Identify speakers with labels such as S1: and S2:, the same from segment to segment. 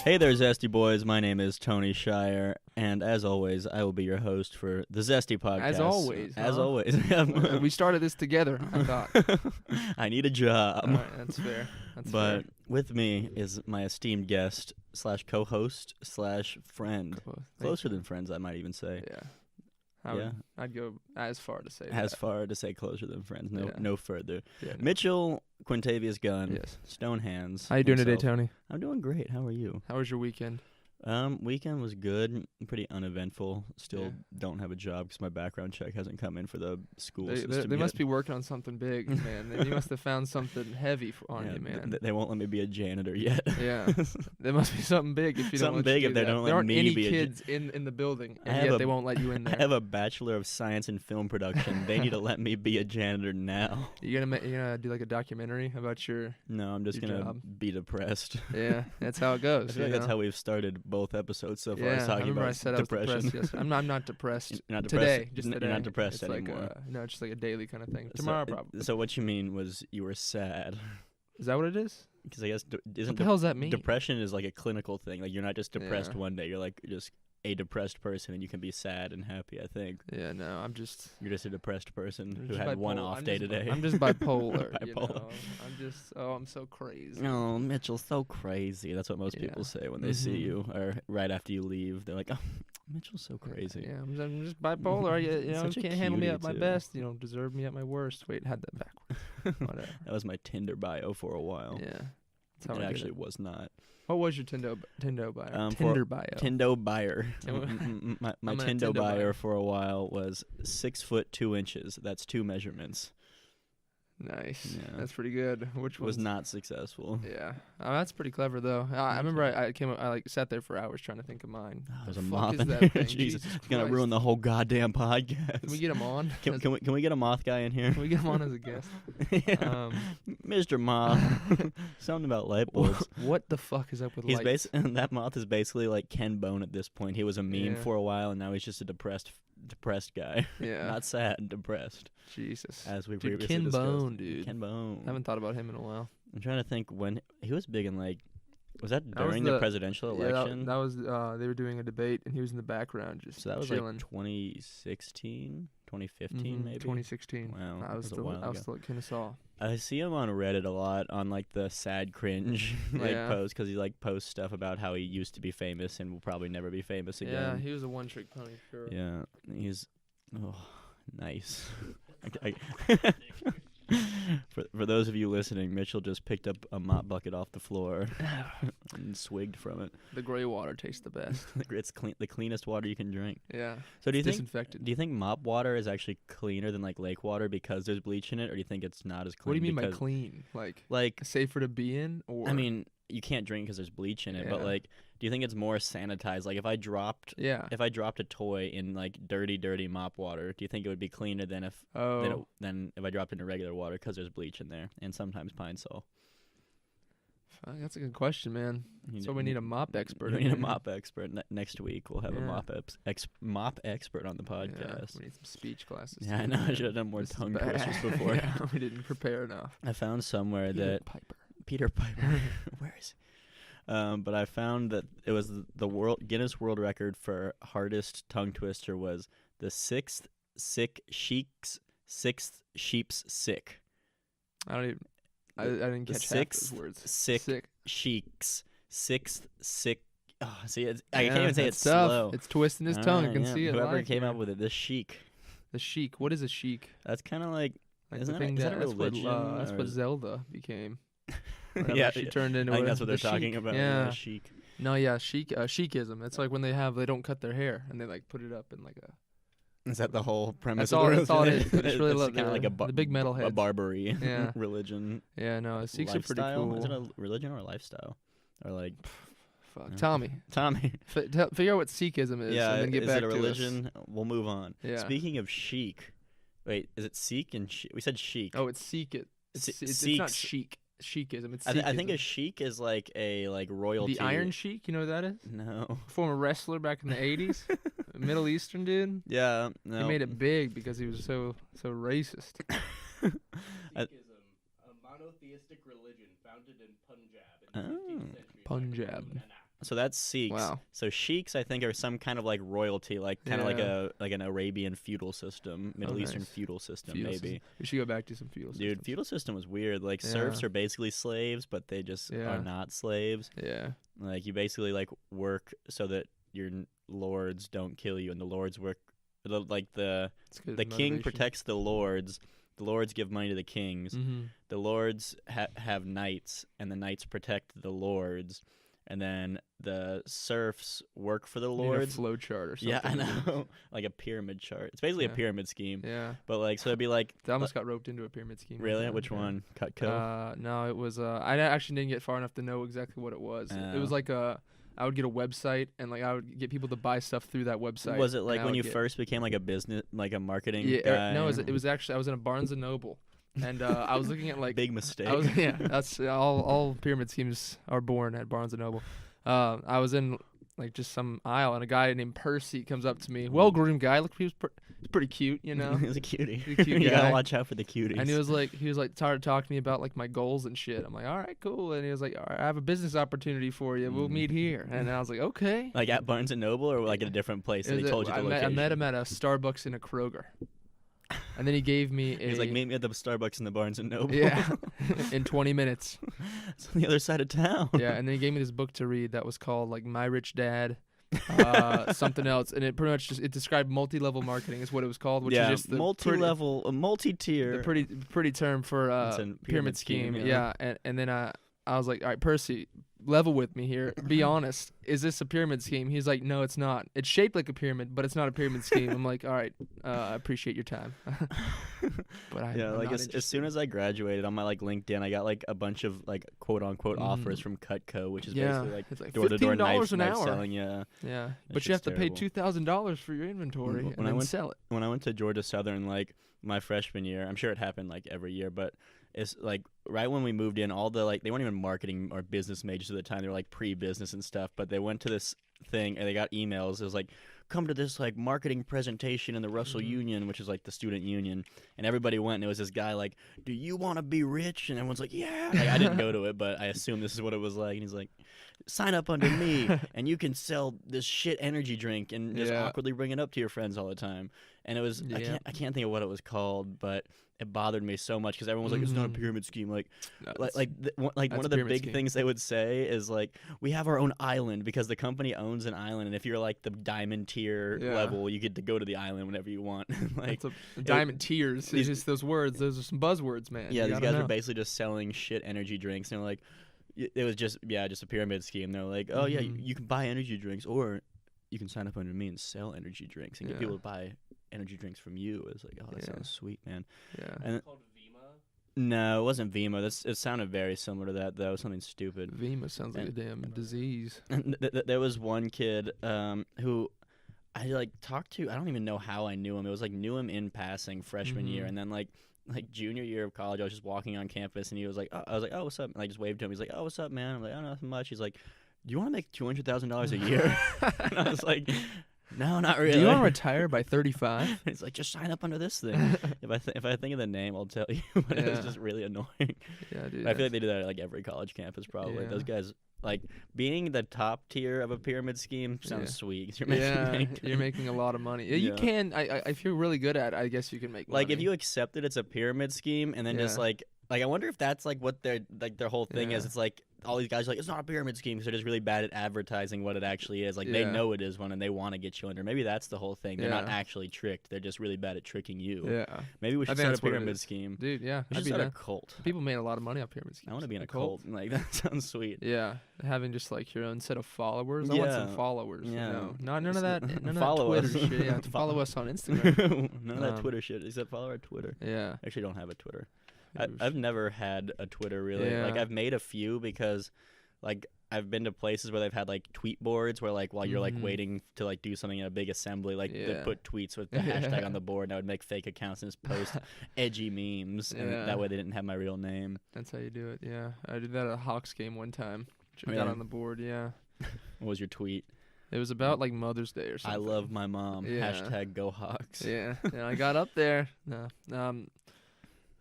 S1: Hey there, Zesty boys. My name is Tony Shire, and as always, I will be your host for the Zesty podcast.
S2: As always,
S1: As
S2: huh?
S1: always.
S2: We started this together, I thought.
S1: I need a job.
S2: All right, that's fair.
S1: But with me is my esteemed guest slash co-host slash friend. Closer than friends, I might even say.
S2: Yeah. I'd go as far to say
S1: As
S2: that.
S1: far to say closer than friends.
S2: Yeah.
S1: No further.
S2: Yeah, no.
S1: Mitchell Quintavious Gunn.
S2: Yes.
S1: Stone Hands.
S2: How you doing today,
S1: himself.
S2: Tony?
S1: I'm doing great. How are you?
S2: How was your weekend?
S1: Weekend was good, pretty uneventful. Still
S2: Yeah.
S1: don't have a job because my background check hasn't come in for the school system
S2: They
S1: yet.
S2: must be working on something big, man. They must have found something heavy on you, man.
S1: They won't let me be a janitor yet.
S2: Yeah, there must be something big if you
S1: Something
S2: don't let
S1: big
S2: you
S1: if
S2: do
S1: they
S2: that.
S1: don't
S2: There
S1: let
S2: aren't
S1: me
S2: any
S1: be a
S2: kids in the building,
S1: I
S2: and
S1: have
S2: yet
S1: a-
S2: they won't let you in there.
S1: I have a Bachelor of Science in Film Production. They need to let me be a janitor now.
S2: You're gonna do like a documentary about your?
S1: No, I'm just
S2: Your
S1: gonna
S2: job.
S1: be depressed.
S2: Yeah, that's how it
S1: I
S2: goes.
S1: feel like that's
S2: you know?
S1: how we've started both episodes so far.
S2: Yeah,
S1: Is
S2: I
S1: talking
S2: remember
S1: about
S2: I said
S1: depression.
S2: I was depressed. Yes. I'm not depressed.
S1: You're not
S2: Today,
S1: depressed.
S2: just
S1: You're
S2: today.
S1: not depressed
S2: it's
S1: anymore.
S2: Like, no, it's just like a daily kind of thing. Tomorrow, probably.
S1: So what you mean was you were sad?
S2: Is that what it is?
S1: Because I guess
S2: What
S1: isn't
S2: the hell does that mean?
S1: depression is like a clinical thing. Like you're not just depressed
S2: Yeah.
S1: one day. You're like just a depressed person, and you can be sad and happy. I think
S2: Yeah, no, I'm just.
S1: you're just a depressed person
S2: I'm
S1: who
S2: just
S1: had one
S2: bipolar.
S1: off
S2: I'm
S1: day
S2: just-
S1: today.
S2: I'm just bipolar. You
S1: Bipolar.
S2: know? I'm just. Oh, I'm so crazy.
S1: Oh, Mitchell's so crazy. That's what most people
S2: Yeah.
S1: say when they see
S2: Mhm.
S1: you, or right after you leave. They're like, "Oh, Mitchell's so crazy."
S2: Yeah, I'm just bipolar. You know,
S1: Such a
S2: can't handle me
S1: cutie,
S2: at my
S1: too.
S2: best. You know, deserve me at my worst. Wait, had that backwards. Whatever.
S1: That was my Tinder bio for a while.
S2: Yeah. That's how
S1: It
S2: I did
S1: actually
S2: it.
S1: was not.
S2: What was your Tindo bio?
S1: For
S2: Tinder bio.
S1: Tindo buyer.
S2: Tim-
S1: my
S2: I'm a
S1: Tindo
S2: Tindo
S1: buyer
S2: buyer.
S1: for a while was 6'2". That's 2 measurements.
S2: Nice.
S1: Yeah.
S2: That's pretty good. Which
S1: Was
S2: one's-
S1: not successful.
S2: Yeah, that's pretty clever though. I remember I like sat there for hours trying to think of mine.
S1: There's
S2: The
S1: a
S2: fuck
S1: moth
S2: is
S1: in
S2: that
S1: there.
S2: thing?
S1: Jesus,
S2: Jesus
S1: it's gonna
S2: Christ.
S1: ruin the whole goddamn podcast.
S2: Can we get him on?
S1: Can we get a moth guy in here?
S2: Can we get him on as a guest?
S1: Yeah. Mr. Moth. Something about light bulbs.
S2: What the fuck is up with
S1: He's
S2: lights?
S1: that moth is basically like Ken Bone at this point. He was a meme
S2: Yeah.
S1: for a while, and now he's just a depressed guy.
S2: Yeah.
S1: Not sad, depressed.
S2: Jesus.
S1: As we
S2: Dude,
S1: previously
S2: Ken
S1: discussed.
S2: Bone, dude.
S1: Ken Bone.
S2: I haven't thought about him in a while.
S1: I'm trying to think when he was big in like. Was that
S2: That was
S1: during the
S2: the-
S1: presidential
S2: Yeah,
S1: election?
S2: that was they were doing a debate and he was in the background just
S1: So that was
S2: chilling.
S1: like 2016, 2015
S2: Mhm,
S1: maybe.
S2: 2016.
S1: Wow,
S2: I
S1: that
S2: was
S1: was a
S2: still
S1: while
S2: I was
S1: ago.
S2: still at Kennesaw.
S1: I see him on Reddit a lot on like the sad cringe like
S2: Yeah.
S1: posts because he like posts stuff about how he used to be famous and will probably never be famous
S2: Yeah,
S1: again.
S2: he was a one-trick pony for sure.
S1: Yeah, he's nice. For those of you listening, Mitchell just picked up a mop bucket off the floor and swigged from it.
S2: The gray water tastes the best.
S1: It's the cleanest water you can drink.
S2: Yeah.
S1: So do you think
S2: Disinfected.
S1: Do you think mop water is actually cleaner than like lake water because there's bleach in it, or do you think it's not as clean?
S2: What do you mean by
S1: because,
S2: clean? Like
S1: Like,
S2: safer to be in, or
S1: I mean, you can't drink because there's bleach in it, but
S2: Yeah.
S1: like, do you think it's more sanitized? Like, if I dropped
S2: yeah.
S1: a toy in like dirty mop water, do you think it would be cleaner than
S2: Oh,
S1: than if I dropped it in regular water because there's bleach in there and sometimes Pine Sol?
S2: fuck, that's a good question, man. So we need a mop expert.
S1: We
S2: in
S1: need a
S2: here.
S1: mop expert. Next week we'll have a
S2: Yeah.
S1: mop expert on the
S2: Yeah,
S1: podcast.
S2: we need some speech classes.
S1: Yeah, I
S2: too,
S1: know. I
S2: man.
S1: should have done more
S2: This is
S1: tongue
S2: bad.
S1: twisters before.
S2: Yeah, we didn't prepare enough.
S1: I found somewhere
S2: Peter
S1: that
S2: Piper.
S1: Peter Piper. Where is he? But I found that it was the Guinness World Record for hardest tongue twister was the sixth sheep's sick.
S2: I don't even. I didn't
S1: The
S2: catch half
S1: sixth
S2: those words.
S1: sick sheik's sixth sick. Oh, see, I can't
S2: Yeah,
S1: even say
S2: that's
S1: it's
S2: tough.
S1: slow.
S2: It's twisting his tongue. I
S1: Alright,
S2: can
S1: yeah.
S2: see it.
S1: Whoever
S2: live
S1: came
S2: here.
S1: up with it, this chic.
S2: The sheik. What is a sheik?
S1: That's kind of like
S2: Like
S1: Isn't
S2: the
S1: that a-
S2: thing
S1: is that a
S2: that's what
S1: religion,
S2: that's
S1: or
S2: what
S1: is-
S2: Zelda became. Whenever
S1: yeah.
S2: she turned into
S1: I think
S2: a-
S1: that's what
S2: the
S1: they're talking
S2: sheik.
S1: about.
S2: Yeah.
S1: Chic.
S2: No, yeah, sheikism. It's like when they don't cut their hair and they like put it up in like a.
S1: Is that the whole premise?
S2: That's all-
S1: of
S2: that's all it
S1: religion?
S2: is. They just really
S1: It's
S2: love
S1: kinda like
S2: the big
S1: a
S2: metalheads.
S1: Barbary
S2: Yeah.
S1: religion.
S2: Yeah, no, Sikhs are pretty
S1: Lifestyle?
S2: cool.
S1: Is it a religion or a lifestyle? Or like
S2: Fuck,
S1: Yeah.
S2: Tommy,
S1: Tommy?
S2: figure out what Sikhism is,
S1: Yeah,
S2: and then get
S1: is
S2: back
S1: it a
S2: to us.
S1: religion? We'll move on.
S2: Yeah.
S1: Speaking of chic, wait, is it Sikh and chic? We said chic.
S2: Oh, it's Sikh. It's not
S1: Sikhs.
S2: chic. Sheikism. It's
S1: I think a
S2: Sikhism.
S1: sheik is like a royalty.
S2: The Iron Sheik. You know what that is?
S1: No.
S2: Former wrestler back in the 80s. Middle Eastern dude.
S1: Yeah. No.
S2: He made it big because he was so racist.
S3: Sikhism, a monotheistic religion founded in Punjab in the 15th century by
S2: Punjab.
S3: Guru Nanak.
S1: So that's Sikhs.
S2: Wow.
S1: So sheiks, I think, are some kind of like royalty, like kind of like an Arabian feudal system, Middle Eastern
S2: nice.
S1: feudal system,
S2: Feudal
S1: maybe.
S2: system. We should go back to some feudal
S1: Dude,
S2: systems.
S1: feudal system was weird. Like serfs
S2: Yeah.
S1: are basically slaves, but they just
S2: Yeah.
S1: are not slaves.
S2: Yeah.
S1: Like you basically like work so that your lords don't kill you, and the lords work like the
S2: It's good
S1: king
S2: motivation.
S1: protects the lords. The lords give money to the kings.
S2: Mm-hmm.
S1: The lords have knights, and the knights protect the lords. And then the serfs work for the lords.
S2: Flow chart or something.
S1: Yeah, I know. Like a pyramid chart. It's basically a
S2: Yeah.
S1: pyramid scheme.
S2: Yeah.
S1: But like, so it'd be like,
S2: I almost got roped into a pyramid scheme.
S1: really?
S2: One time,
S1: Which
S2: yeah.
S1: one? Cutco?
S2: No, it was. I actually didn't get far enough to know exactly what it was. It was
S1: Oh.
S2: like I would get a website, and like I would get people to buy stuff through that website.
S1: Was it
S2: and
S1: like
S2: I
S1: when
S2: would
S1: you
S2: get-
S1: first became like a business, like a marketing
S2: Yeah.
S1: guy?
S2: No, it was actually I was in a Barnes and Noble, and I was looking at like
S1: Big mistake.
S2: that's all pyramid schemes are born at Barnes and Noble. I was in like just some aisle, and a guy named Percy comes up to me, well-groomed guy. Look, he's pretty cute, you know.
S1: He's a cutie.
S2: He's a cute
S1: You gotta
S2: guy.
S1: watch out for the cuties.
S2: And he was like started talking to me about like my goals and shit. I'm like, all right, cool. And he was like, all right, I have a business opportunity for you. We'll
S1: Mm.
S2: meet here. And I was like, okay.
S1: like at Barnes and Noble, or like at a different place,
S2: It
S1: and he
S2: was
S1: told you the
S2: I
S1: location.
S2: met him at a Starbucks in a Kroger. And then he gave me a
S1: He's like, meet me at the Starbucks in the Barnes and Noble.
S2: yeah, in 20 minutes.
S1: It's on the other side of town.
S2: Yeah, and then he gave me this book to read that was called like My Rich Dad, something else, and it pretty much it described multi-level marketing is what it was called, which
S1: yeah,
S2: is just the
S1: multi-level, a multi-tier.
S2: the pretty term for
S1: It's a
S2: pyramid scheme.
S1: yeah.
S2: Yeah, and then I was like, all right, Percy, level with me here. Be honest. Is this a pyramid scheme? He's like, no, it's not. It's shaped like a pyramid, but it's not a pyramid scheme. I'm like, all right, I appreciate your time. But I'm
S1: like
S2: not
S1: as soon as I graduated on my like LinkedIn, I got like a bunch of like quote unquote offers from Cutco, which is basically like
S2: it's like
S1: door-to-door
S2: $15 an
S1: knife
S2: hour.
S1: selling. Yeah.
S2: Yeah,
S1: That
S2: but you have
S1: shit's
S2: to pay
S1: terrible.
S2: $2,000 for your inventory
S1: When
S2: and
S1: I
S2: then
S1: went-
S2: sell it.
S1: When I went to Georgia Southern, like my freshman year, I'm sure it happened like every year, but it's like right when we moved in, all the like they weren't even marketing or business majors at the time. They were like pre-business and stuff, but they went to this thing and they got emails. It was like, come to this like marketing presentation in the Russell Union, which is like the student union, and everybody went, and it was this guy like, do you want to be rich? And everyone's like, yeah. Like, I didn't go to it, but I assume this is what it was like. And he's like, sign up under me and you can sell this shit energy drink and just
S2: Yeah.
S1: awkwardly bring it up to your friends all the time. And it was I can't think of what it was called, but it bothered me so much because everyone was like, it's not a pyramid scheme. Like
S2: No,
S1: like one
S2: that's
S1: of
S2: a
S1: the
S2: pyramid
S1: big
S2: scheme.
S1: things they would say is like, we have our own island because the company owns an island, and if you're like the diamond tier
S2: Yeah.
S1: level, you get to go to the island whenever you want. Like
S2: that's a diamond tiers.
S1: these-
S2: It's just those words. Those are some buzzwords, man.
S1: yeah,
S2: You
S1: these
S2: gotta
S1: guys
S2: know.
S1: are basically just selling shit energy drinks, and they're like, it was just a pyramid scheme. They're like, oh yeah,
S2: Mhm.
S1: you can buy energy drinks, or you can sign up under me and sell energy drinks and get
S2: Yeah.
S1: people to buy energy drinks from you. It's like, oh, that
S2: Yeah.
S1: sounds sweet, man.
S2: Yeah.
S1: And no, it wasn't Vima. It sounded very similar to that though. Something stupid.
S2: Vima sounds like a damn disease.
S1: And there was one kid who I like talked to. I don't even know how I knew him. It was like knew him in passing freshman year,
S2: Mhm.
S1: and then like junior year of college, I was just walking on campus, and he was like, I was like, oh, what's up? And I just waved to him. He's like, oh, what's up, man? I'm like, oh, nothing much. He's like, do you want to make $200,000 a year? And I was like, no, not really.
S2: Do you want to retire by 35?
S1: He's like, just sign up under this thing. If I think of the name, I'll tell you. But it was
S2: Yeah.
S1: just really annoying.
S2: Yeah, dude.
S1: I feel like they do that at like every college campus probably.
S2: Yeah.
S1: Those guys, like being the top tier of a pyramid scheme sounds
S2: Yeah.
S1: sweet. 'Cause you're making
S2: yeah,
S1: bank.
S2: you're making a lot of money. Yeah, you
S1: Yeah.
S2: can. If you're really good at it, I guess you can make
S1: Like
S2: money.
S1: if you accept it, it's a pyramid scheme, and then just
S2: Yeah.
S1: like I wonder if that's like what their whole thing is.
S2: Yeah.
S1: It's like all these guys are like, it's not a pyramid scheme, because they're just really bad at advertising what it actually is. Like they
S2: Yeah.
S1: know it is one, and they want to get you under. Maybe that's the whole thing. They're not
S2: Yeah.
S1: actually tricked. They're just really bad at tricking you.
S2: Yeah,
S1: Maybe we
S2: I
S1: should
S2: think
S1: start a
S2: that's what it
S1: pyramid
S2: is.
S1: scheme.
S2: dude. Yeah,
S1: We
S2: I'd
S1: should
S2: be
S1: start a
S2: down.
S1: cult.
S2: People made a lot of money off pyramid schemes.
S1: I want to be in a cult. Like that sounds sweet.
S2: Yeah, having just like your own set of followers. I want some
S1: Yeah.
S2: followers.
S1: Yeah.
S2: You know? None of that. None of that
S1: Follow
S2: Twitter
S1: us.
S2: shit. Yeah, follow us on Instagram.
S1: None of that
S2: Um,
S1: Twitter shit. Except follow our Twitter.
S2: Yeah.
S1: I actually don't have a Twitter.
S2: It was-
S1: I've never had a Twitter really. Like
S2: Yeah.
S1: I've made a few because like I've been to places where they've had like tweet boards where like while you're like
S2: Mhm.
S1: waiting to like do something in a big assembly, like they
S2: Yeah.
S1: put tweets with the hashtag on the board, and I would make fake accounts and just post edgy memes, and
S2: Yeah.
S1: that way they didn't have my real name.
S2: That's how you do it. Yeah, I did that at a Hawks game one time. I
S1: Really?
S2: got on the board. Yeah,
S1: What was your tweet?
S2: it was about like Mother's Day or something.
S1: I love my mom.
S2: Yeah.
S1: Hashtag go Hawks.
S2: Yeah, I got up there. No,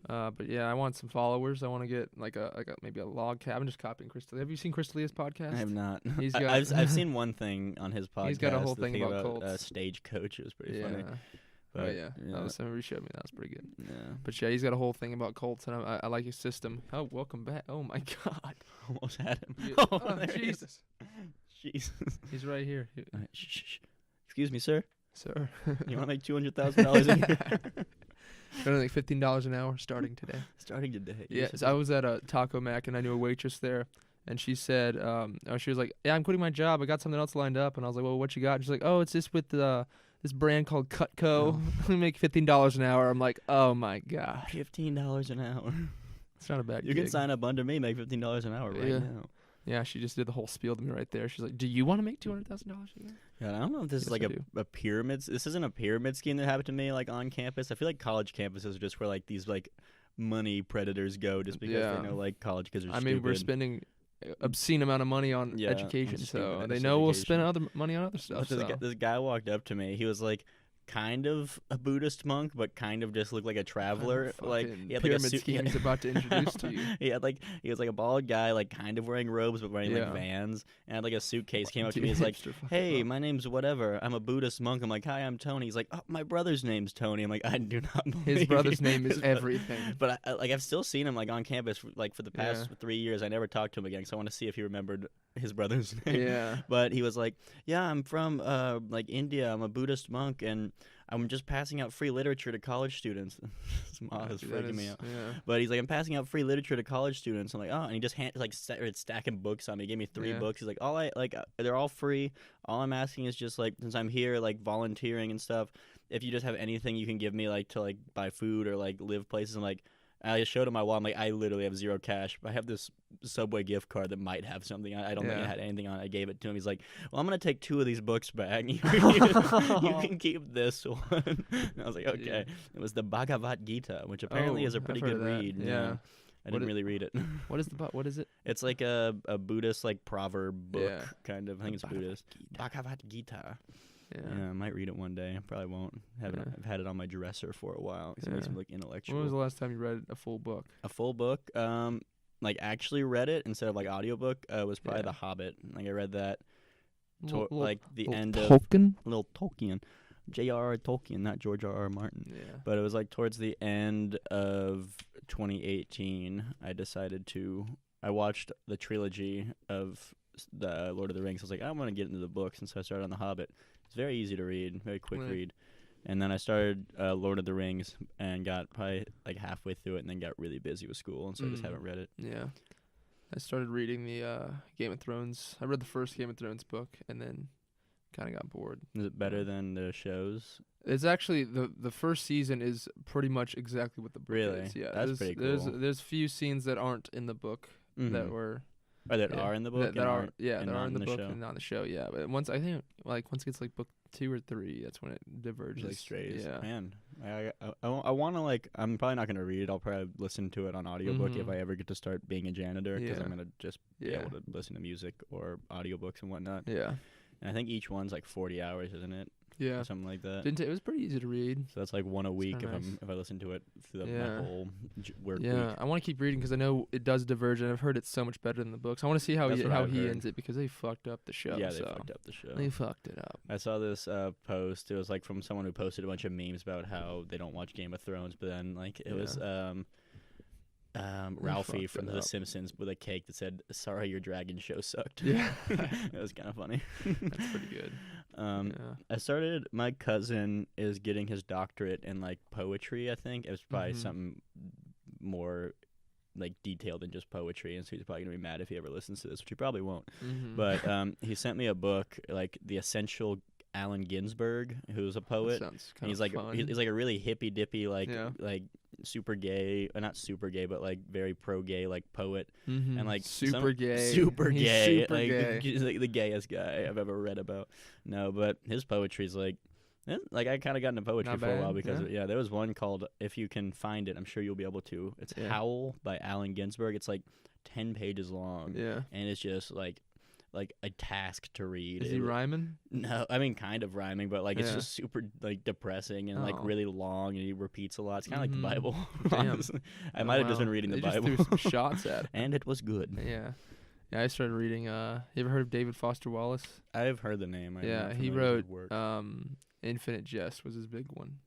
S2: But yeah, I want some followers. I want to get like a maybe a log cabin. Just copying Crystal. Have you seen Crystal Leah's podcast?
S1: I have not.
S2: He's got-
S1: I've seen one thing on his podcast.
S2: He's got a whole
S1: the
S2: thing about cults.
S1: Stagecoach. It was pretty
S2: Yeah.
S1: funny.
S2: Oh
S1: But,
S2: yeah, that was something he showed me. That was pretty good.
S1: yeah.
S2: But yeah, he's got a whole thing about cults, and I like his system. Oh, welcome back. Oh my God.
S1: Almost had him.
S2: Yeah.
S1: Oh,
S2: Oh,
S1: there he is.
S2: Jesus.
S1: Jesus.
S2: He's right here.
S1: All right, shh, shh, shh. Excuse me, sir.
S2: Sir.
S1: You want to make $200,000 a year?
S2: Gonna make $15 an hour starting today.
S1: Starting today.
S2: Yeah, so I was at a Taco Mac and I knew a waitress there, and she said, she was like, "Yeah, I'm quitting my job. I got something else lined up." And I was like, "Well, what you got?" And she's like, "Oh, it's this with this brand called Cutco. We make $15 an hour." I'm like, "Oh my God,
S1: $15 an hour.
S2: it's not a bad
S1: You
S2: gig."
S1: can sign up under me, make $15 an hour right
S2: Yeah.
S1: now.
S2: Yeah, she just did the whole spiel to me right there. She's like, "Do you want to make $200,000 a year?"
S1: Yeah, I don't know if this is
S2: Yes,
S1: like
S2: I do.
S1: a pyramid. This isn't a pyramid scheme that happened to me like on campus. I feel like college campuses are just where like these like money predators go just because
S2: Yeah.
S1: they know like college kids are
S2: I
S1: stupid.
S2: mean, we're spending obscene amount of money on
S1: Yeah, on
S2: education,
S1: stupid
S2: so
S1: ass
S2: they know we'll spend
S1: education.
S2: money on other stuff.
S1: This,
S2: So.
S1: guy, this guy walked up to me. He was like kind of a Buddhist monk, but kind of just looked like a traveler. Like
S2: Fucking
S1: he had like a
S2: pyramid
S1: suit.
S2: scheme he's about to introduce to you.
S1: He was like a bald guy, like kind of wearing robes but wearing
S2: Yeah.
S1: like Vans, and had like a suitcase. Came up to
S2: Dude,
S1: me. He's like,
S2: hipster fucking
S1: "Hey,
S2: monk.
S1: my name's whatever. I'm a Buddhist monk." I'm like, "Hi, I'm Tony." He's like, "Oh, my brother's name's Tony." I'm like, "I do not believe
S2: His brother's name is
S1: his bro-"
S2: everything.
S1: But I've still seen him like on campus like for the past
S2: Yeah.
S1: 3 years. I never talked to him again, so I want to see if he remembered his brother's name.
S2: Yeah.
S1: But he was like, "Yeah, I'm from like India. I'm a Buddhist monk, and I'm just passing out free literature to college students." His mom is
S2: Dude, that
S1: freaking me
S2: is-
S1: out.
S2: Yeah.
S1: But he's like, "I'm passing out free literature to college students." I'm like, "Oh," and he just started stacking books on me. He gave me 3
S2: Yeah.
S1: books. He's like, they're all free. All I'm asking is just like, since I'm here, like volunteering and stuff, if you just have anything you can give me, like to like buy food or like live places." I'm like, I just showed him my wallet. I'm like, I literally have 0 cash, but I have this Subway gift card that might have something. I don't think
S2: Yeah.
S1: it had anything on it. I gave it to him. He's like, "Well, I'm gonna take 2 of these books back. You can keep this one." And I was like, "Okay."
S2: Yeah.
S1: It was the Bhagavad Gita, which apparently
S2: Oh,
S1: is a
S2: I've
S1: pretty
S2: heard
S1: good
S2: of that.
S1: read.
S2: Yeah.
S1: I
S2: What
S1: didn't
S2: is-
S1: really read it.
S2: What is it?
S1: It's like a Buddhist like proverb book
S2: Yeah.
S1: kind of. I think it's
S2: Bhagavad
S1: Buddhist. Bhagavad Gita.
S2: Yeah.
S1: Yeah, I might read it one day. I probably won't.
S2: Yeah.
S1: I've had it on my dresser for a while because it makes
S2: Yeah.
S1: me look intellectual.
S2: When was the last time you read a full book?
S1: A full book, like actually read it instead of like audiobook, was probably
S2: Yeah.
S1: The Hobbit. Like I read that
S2: Little-
S1: like the
S2: little
S1: end of
S2: Tolkien?
S1: little Tolkien, J.R.R. Tolkien, not George R.R. Martin.
S2: Yeah.
S1: But it was like towards the end of 2018, I watched the trilogy of the Lord of the Rings. I was like, I want to get into the books, and so I started on The Hobbit. It's very easy to read, very quick
S2: Right.
S1: read. And then I started Lord of the Rings and got probably like halfway through it, and then got really busy with school, and so I just haven't read it.
S2: Yeah. I started reading the Game of Thrones. I read the first Game of Thrones book and then kind of got bored.
S1: Is it better than the shows?
S2: It's actually the first season is pretty much exactly what the book
S1: Really?
S2: is. Yeah,
S1: That's pretty cool.
S2: There's few scenes that aren't in the book that were
S1: Or that
S2: yeah,
S1: are in the book
S2: that
S1: and
S2: are
S1: aren't
S2: yeah
S1: and
S2: that
S1: not
S2: are in the book
S1: show?
S2: and not in the show. Yeah, but once I think like once it gets like book 2 or 3, that's when it diverges.
S1: like strays.
S2: Yeah.
S1: Man, I want to like. I'm probably not gonna read it. I'll probably listen to it on audiobook if
S2: Mhm.
S1: I ever get to start being a janitor, because
S2: Yeah.
S1: I'm gonna just be
S2: Yeah.
S1: able to listen to music or audiobooks and whatnot.
S2: Yeah.
S1: And I think each one's like 40 hours, isn't it?
S2: Yeah.
S1: Or something like that.
S2: It was pretty easy to read.
S1: So that's like one a week
S2: kinda
S1: if
S2: nice.
S1: I listen to it through my
S2: Yeah.
S1: whole work
S2: Yeah,
S1: week.
S2: I want to keep reading because I know it does diverge, and I've heard it's so much better than the books. I want to see how
S1: That's
S2: he
S1: what I've heard.
S2: ends it because they fucked up the show.
S1: Yeah, they
S2: so.
S1: fucked up the show.
S2: They fucked it up.
S1: I saw this post. It was like from someone who posted a bunch of memes about how they don't watch Game of Thrones, but then like it was Ralphie
S2: fucked
S1: from
S2: it
S1: The
S2: up.
S1: Simpsons with a cake that said, "Sorry, your dragon show sucked."
S2: Yeah.
S1: It was kind of funny.
S2: That's pretty good. Yeah.
S1: I started. My cousin is getting his doctorate in like poetry. I think it was probably
S2: Mhm.
S1: something more like detailed than just poetry, and so he's probably gonna be mad if he ever listens to this, which he probably won't.
S2: Mhm.
S1: But he sent me a book, like The Essential Allen Ginsberg, who's a poet.
S2: That sounds
S1: And
S2: kind
S1: he's
S2: of
S1: like
S2: fun.
S1: he's like a really hippy dippy
S2: Yeah.
S1: like super gay, not super gay, but like very pro gay like poet,
S2: Mhm.
S1: and like
S2: super gay.
S1: super
S2: He's
S1: gay,
S2: super
S1: like
S2: gay.
S1: He's like the gayest guy I've ever read about. No, but his poetry's like I kind of got into poetry
S2: Not
S1: for a while
S2: bad,
S1: because
S2: yeah.
S1: there was one called, if you can find it, I'm sure you'll be able to. It's
S2: Yeah.
S1: Howl by Allen Ginsberg. It's like 10 pages long,
S2: Yeah.
S1: and it's just like like a task to read.
S2: Is he rhyming?
S1: No, I mean kind of rhyming, but like it's
S2: Yeah.
S1: just super like depressing and like
S2: Oh.
S1: really long, and he repeats a lot. It's kind of like the
S2: Mhm.
S1: Bible.
S2: Damn.
S1: Honestly. I might have just been reading the
S2: They
S1: Bible.
S2: just threw some shots at it.
S1: And it was good.
S2: Yeah. Yeah, I started reading. You ever heard of David Foster Wallace?
S1: I've heard the name.
S2: Yeah, he wrote Infinite Jest was his big one,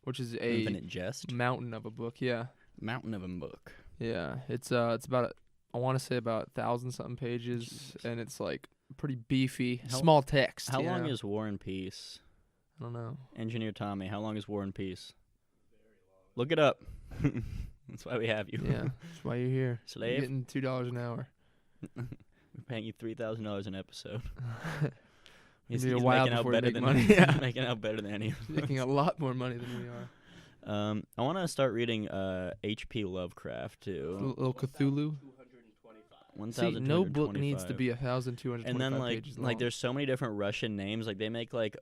S2: which is a
S1: Infinite Jest.
S2: mountain of a book. Yeah.
S1: Mountain of a book.
S2: Yeah, it's about I want to say about 1,000-something pages, and it's like pretty beefy, small text.
S1: How long is War and Peace?
S2: I don't know.
S1: Engineer Tommy, how long is War and Peace? Look it up. That's why we have you.
S2: Yeah, that's why you're here. You're
S1: Slave.
S2: getting $2 an hour.
S1: We're paying you $3,000 an episode.
S2: It'll be a while
S1: making out
S2: before you
S1: better
S2: make
S1: than
S2: money. Yeah,
S1: making out better than any of us.
S2: making a lot more money than we are.
S1: I want to start reading H.P. Lovecraft too.
S2: Little Cthulhu. See, no book needs to be 1,225
S1: and then
S2: pages long.
S1: like there's so many different Russian names. Like they make like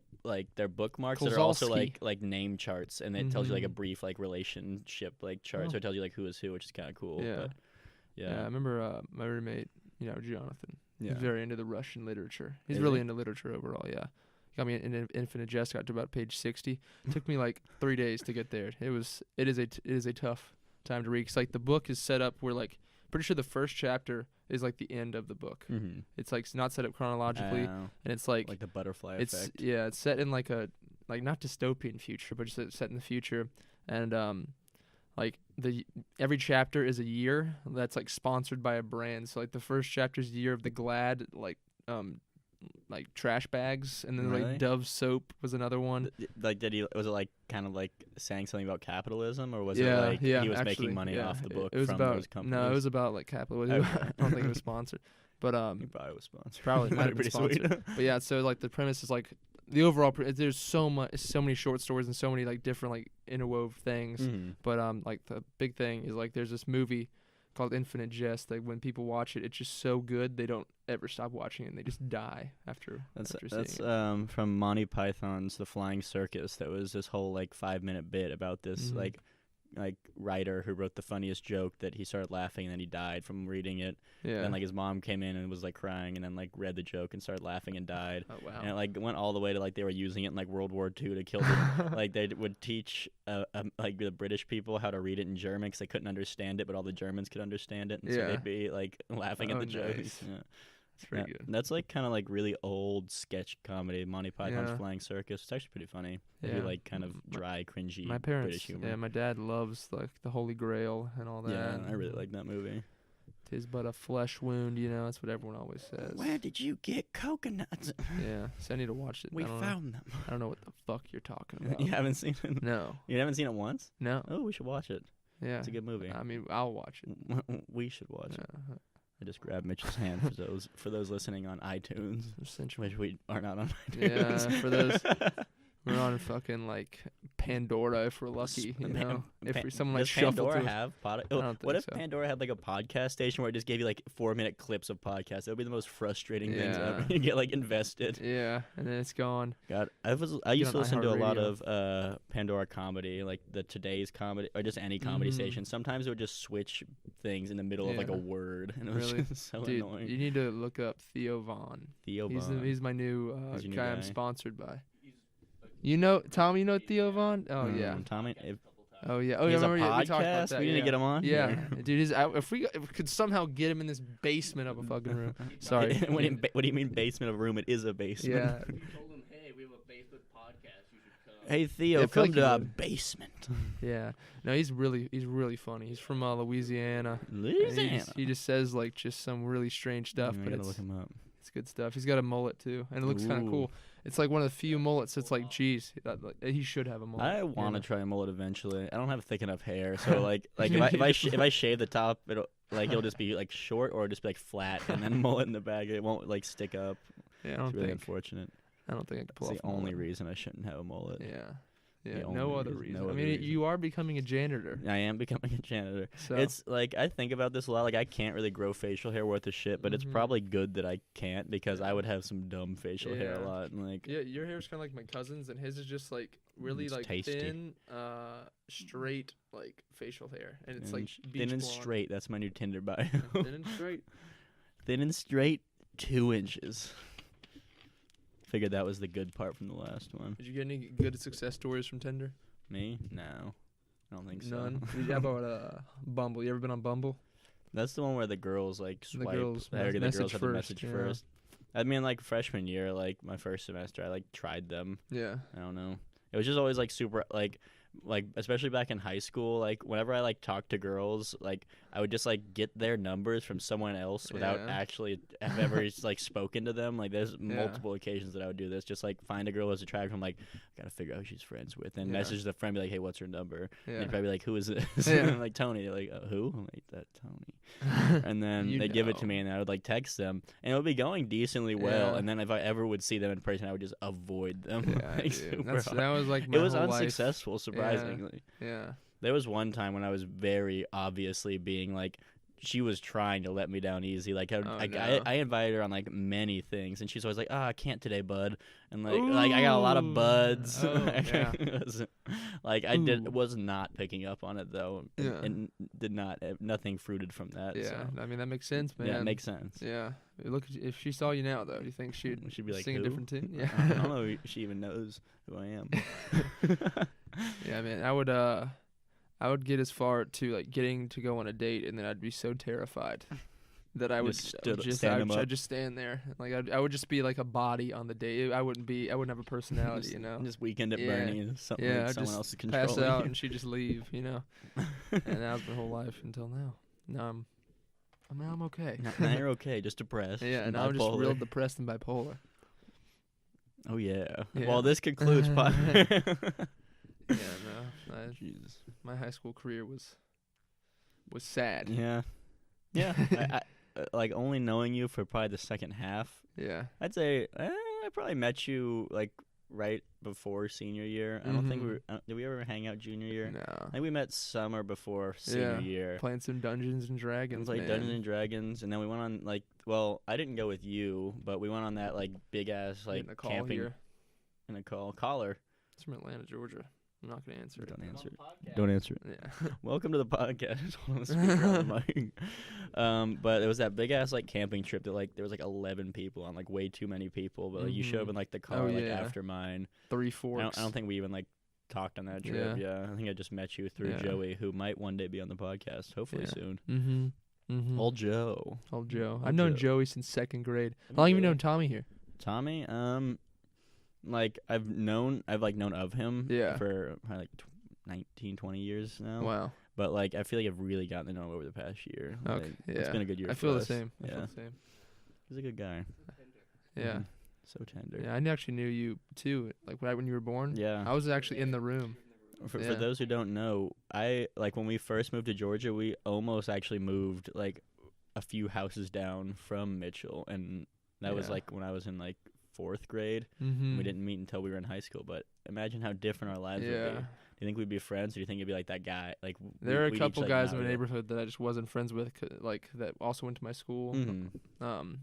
S1: their bookmarks that are also like name charts, and it tells you like a brief like relationship like chart. So it tells you like who is who, which is kind of cool.
S2: Yeah.
S1: But,
S2: Yeah, I remember my roommate, Jonathan.
S1: Yeah.
S2: He's very into the Russian literature. He's
S1: Is
S2: really
S1: he?
S2: into literature overall, yeah. Got me in Infinite Jest, got to about page 60. Took me like 3 days to get there. It is a tough time to read. 'Cause like the book is set up where like, pretty sure the first chapter is like the end of the book.
S1: Mm-hmm.
S2: It's like not set up chronologically, and it's like
S1: the butterfly
S2: it's
S1: effect.
S2: yeah, it's set in like a not dystopian future, but just set in the future, and like every chapter is a year that's like sponsored by a brand. So like the first chapter is the year of the Glad like trash bags, and then
S1: Really?
S2: like Dove soap was another one.
S1: Was it like kind of like saying something about capitalism, or was
S2: Yeah,
S1: it like
S2: yeah,
S1: he was
S2: actually,
S1: making money
S2: yeah.
S1: off the book
S2: It was
S1: from
S2: about
S1: those companies?
S2: no, it was about like capitalism.
S1: Okay.
S2: I don't think it was sponsored, but
S1: He probably was sponsored.
S2: probably might have been
S1: Pretty sweet.
S2: sponsored. But yeah, so like the premise is like the overall. There's so many short stories and so many like different like interwove things.
S1: Mhm.
S2: But like the big thing is like there's this movie called Infinite Jest. Like when people watch it, it's just so good they don't ever stop watching it, and they just die after seeing it.
S1: From Monty Python's The Flying Circus. That was this whole like 5-minute bit about this
S2: Mhm.
S1: like writer who wrote the funniest joke that he started laughing and then he died from reading it.
S2: Yeah.
S1: And like his mom came in and was like crying and then like read the joke and started laughing and died.
S2: Oh wow.
S1: And it like went all the way to like they were using it in like World War II to kill them. Like they would teach like the British people how to read it in German because they couldn't understand it, but all the Germans could understand it, and so
S2: Yeah.
S1: they'd be like laughing at
S2: Oh,
S1: the jokes.
S2: nice.
S1: Yeah.
S2: It's pretty good.
S1: That's like kind of like really old sketch comedy. Monty Python's
S2: Yeah.
S1: Flying Circus. It's actually pretty funny. They
S2: Yeah.
S1: do like kind of dry, cringy
S2: My parents,
S1: British humor.
S2: yeah, my dad loves like the Holy Grail and all that.
S1: Yeah, I really like that movie.
S2: 'Tis but a flesh wound, that's what everyone always says.
S1: Where did you get coconuts?
S2: Yeah, so I need to watch it.
S1: We
S2: I don't
S1: found them.
S2: know. I don't know what the fuck you're talking about.
S1: You haven't seen it?
S2: No,
S1: You haven't seen it once?
S2: no.
S1: Oh, we should watch it.
S2: Yeah,
S1: It's a good movie.
S2: I mean, I'll watch it.
S1: We should watch it.
S2: Yeah.
S1: I just grabbed Mitch's hand for those listening on iTunes,
S2: Essentially.
S1: which we are not on
S2: Yeah,
S1: iTunes.
S2: for those we're on fucking like Pandora if we're lucky, if someone like
S1: Does
S2: shuffle
S1: Pandora
S2: to us.
S1: have
S2: I don't
S1: what
S2: think
S1: if
S2: so.
S1: Pandora had like a podcast station where it just gave you like 4-minute clips of podcasts? That would be the most frustrating things
S2: Yeah.
S1: ever. You get like invested.
S2: Yeah, and then it's gone.
S1: God, I used
S2: on
S1: to listen to a lot
S2: iHeartRadio.
S1: of Pandora comedy, like the Today's comedy or just any comedy
S2: Mhm.
S1: station. Sometimes it would just switch things in the middle of like a
S2: Yeah.
S1: word, and it was
S2: Really?
S1: just so
S2: Dude,
S1: annoying.
S2: you need to look up Theo Vaughn.
S1: Theo
S2: He's
S1: Von.
S2: he's my new
S1: He's your new
S2: guy I'm
S1: guy.
S2: sponsored by. Tom, you know Theo Vaughn? Oh yeah.
S1: Tommy.
S2: Oh yeah.
S1: He
S2: yeah.
S1: has a
S2: Remember, we talked about
S1: podcast.
S2: that.
S1: We need
S2: yeah.
S1: to get him on.
S2: Yeah,
S1: here.
S2: dude. If we could somehow get him in this basement of a fucking room. Sorry.
S1: What do you mean basement of a room? It is a basement.
S2: Yeah.
S3: You told him, hey, we have a basement podcast. You should come.
S1: Hey Theo,
S2: Yeah, I feel
S1: come
S2: like
S1: to
S2: you
S1: our
S2: would.
S1: basement.
S2: Yeah. No, he's really funny. He's from Louisiana. And
S1: Louisiana.
S2: He just says like just some really strange stuff,
S1: I
S2: but
S1: gotta
S2: it's
S1: look him up.
S2: good stuff. He's got a mullet too, and it looks kind
S1: Ooh.
S2: of cool. It's like one of the few mullets that's like, geez, he should have a mullet.
S1: I want to
S2: know?
S1: try a mullet eventually. I don't have thick enough hair, so like if I shave the top, it'll just be like short or just be like flat, and then mullet in the back. It won't like stick up.
S2: Yeah,
S1: It's really unfortunate.
S2: I don't think I could
S1: It's
S2: pull
S1: the
S2: off a
S1: only
S2: mullet.
S1: reason I shouldn't have a mullet.
S2: Yeah.
S1: The
S2: Yeah,
S1: only
S2: no other
S1: reason,
S2: reason.
S1: no
S2: I
S1: other
S2: mean,
S1: reason.
S2: you are becoming a janitor.
S1: I am becoming a janitor.
S2: So
S1: It's like I think about this a lot. Like I can't really grow facial hair worth a shit, but it's
S2: Mhm.
S1: probably good that I can't because I would have some dumb facial hair a
S2: Yeah.
S1: lot. And like
S2: yeah, your hair's kind of like my cousin's, and his is just like really
S1: It's
S2: like
S1: tasty.
S2: thin, straight like facial hair, and it's
S1: and
S2: like
S1: sh-
S2: beach
S1: thin and
S2: blonde.
S1: straight. That's my new Tinder bio.
S2: Thin and straight.
S1: Thin and straight 2 inches. Figured that was the good part from the last one.
S2: Did you get any good success stories from Tinder?
S1: Me? No. I don't think so.
S2: None. How about Bumble? You ever been on Bumble?
S1: That's the one where the girls like swipe.
S2: The girls
S1: the girls
S2: message
S1: have to
S2: first,
S1: message
S2: yeah.
S1: first. I mean, like freshman year, like my first semester, I like tried them.
S2: Yeah.
S1: I don't know. It was just always like super like especially back in high school, like whenever I like talked to girls, like I would just like get their numbers from someone else without
S2: Yeah.
S1: actually have ever like spoken to them. Like there's multiple occasions that I would do this, just like find a girl who's attractive. I'm like, I gotta figure out who she's friends with, and
S2: Yeah.
S1: message the friend, be like, hey, what's her number?
S2: Yeah.
S1: And they'd probably be like, who is this?
S2: Yeah.
S1: I'm like, Tony. They're like, who? I'm like, that Tony. And then
S2: You
S1: they'd give it to
S2: know.
S1: me, and I would like text them, and it would be going decently well.
S2: Yeah.
S1: And then if I ever would see them in person, I would just avoid them.
S2: Yeah,
S1: like,
S2: dude.
S1: super
S2: That
S1: hard.
S2: was like my
S1: It was
S2: whole life.
S1: unsuccessful, surprisingly.
S2: Yeah.
S1: There was one time when I was very obviously being like, she was trying to let me down easy. Like,
S2: no.
S1: I invited her on like many things, and she's always like, I can't today, bud. And like I got a lot of buds.
S2: Oh, yeah.
S1: Like was not picking up on it though,
S2: Yeah.
S1: and did not nothing fruited from that.
S2: Yeah.
S1: So.
S2: I mean, that makes sense, man.
S1: Yeah, it makes sense.
S2: Yeah. Look, if she saw you now, though, do you think she'd
S1: be like,
S2: sing
S1: who?
S2: a different tune? Yeah.
S1: I don't know if she even knows who I am.
S2: Yeah, man. I would get as far to like getting to go on a date, and then I'd be so terrified that I would I'd just stand there. Like I would just be like a body on the date. I wouldn't have a personality,
S1: just,
S2: you know.
S1: Just weekend at
S2: Yeah.
S1: Bernie. Something
S2: Yeah,
S1: like
S2: I'd
S1: someone
S2: just
S1: else is controlling
S2: pass out
S1: you.
S2: and she'd just leave, you know. And that was my whole life until now. Now I'm okay.
S1: Now you're okay, just depressed.
S2: Yeah,
S1: and
S2: now I'm just
S1: bipolar.
S2: real depressed and bipolar.
S1: Oh yeah.
S2: Yeah.
S1: Well, this concludes.
S2: Yeah, no.
S1: Jesus.
S2: My high school career was sad.
S1: Yeah. Yeah. I like only knowing you for probably the second half.
S2: Yeah.
S1: I'd say I probably met you like right before senior year. I don't think did we ever hang out junior year?
S2: No.
S1: I think we met summer before senior year.
S2: Playing some Dungeons and Dragons.
S1: Like
S2: man.
S1: Dungeons and Dragons, and then we went on like, well, I didn't go with you, but we went on that like big ass like
S2: Getting a call
S1: camping
S2: here.
S1: in a caller.
S2: It's from Atlanta, Georgia. I'm not gonna answer it.
S1: Don't answer it.
S3: Podcast.
S1: Don't answer it.
S2: Yeah.
S1: Welcome to the podcast. Hold on, the speaker on the mic. But it was that big ass like camping trip that like there was like 11 people on, like way too many people. But like you showed up in like the car like
S2: yeah.
S1: after mine.
S2: Three Forks.
S1: I don't think we even like talked on that trip. Yeah, I think I just met you through
S2: Yeah.
S1: Joey, who might one day be on the podcast, hopefully
S2: Yeah.
S1: soon.
S2: Mm-hmm. Mm-hmm.
S1: Old Joe.
S2: Old Joe.
S1: Old
S2: I've known
S1: Joe.
S2: Joey since second grade. How long have you known Tommy here?
S1: Tommy, like I've known of him
S2: Yeah.
S1: for probably like 19, 20 years now.
S2: Wow.
S1: But like I feel like I've really gotten to know him over the past year.
S2: Okay.
S1: Like,
S2: Yeah.
S1: It's been a good year.
S2: I
S1: for
S2: feel the
S1: us.
S2: same. I
S1: Yeah.
S2: feel the same.
S1: He's a good guy.
S2: Yeah.
S1: Mhm. So tender.
S2: Yeah. I actually knew you too. Like right when you were born.
S1: Yeah.
S2: I was actually in the room.
S1: For
S2: Yeah.
S1: those who don't know, I like when we first moved to Georgia, we almost actually moved like a few houses down from Mitchell, and that was
S2: Yeah.
S1: like when I was in like 4th grade.
S2: Mm-hmm.
S1: We didn't meet until we were in high school, but imagine how different our lives would
S2: Yeah.
S1: be. Do you think we'd be friends, or do you think it'd be like that guy? Like
S2: There are a
S1: we'd each,
S2: couple
S1: like,
S2: guys
S1: not
S2: in my
S1: really-
S2: neighborhood that I just wasn't friends with, like that also went to my school.
S1: Mhm.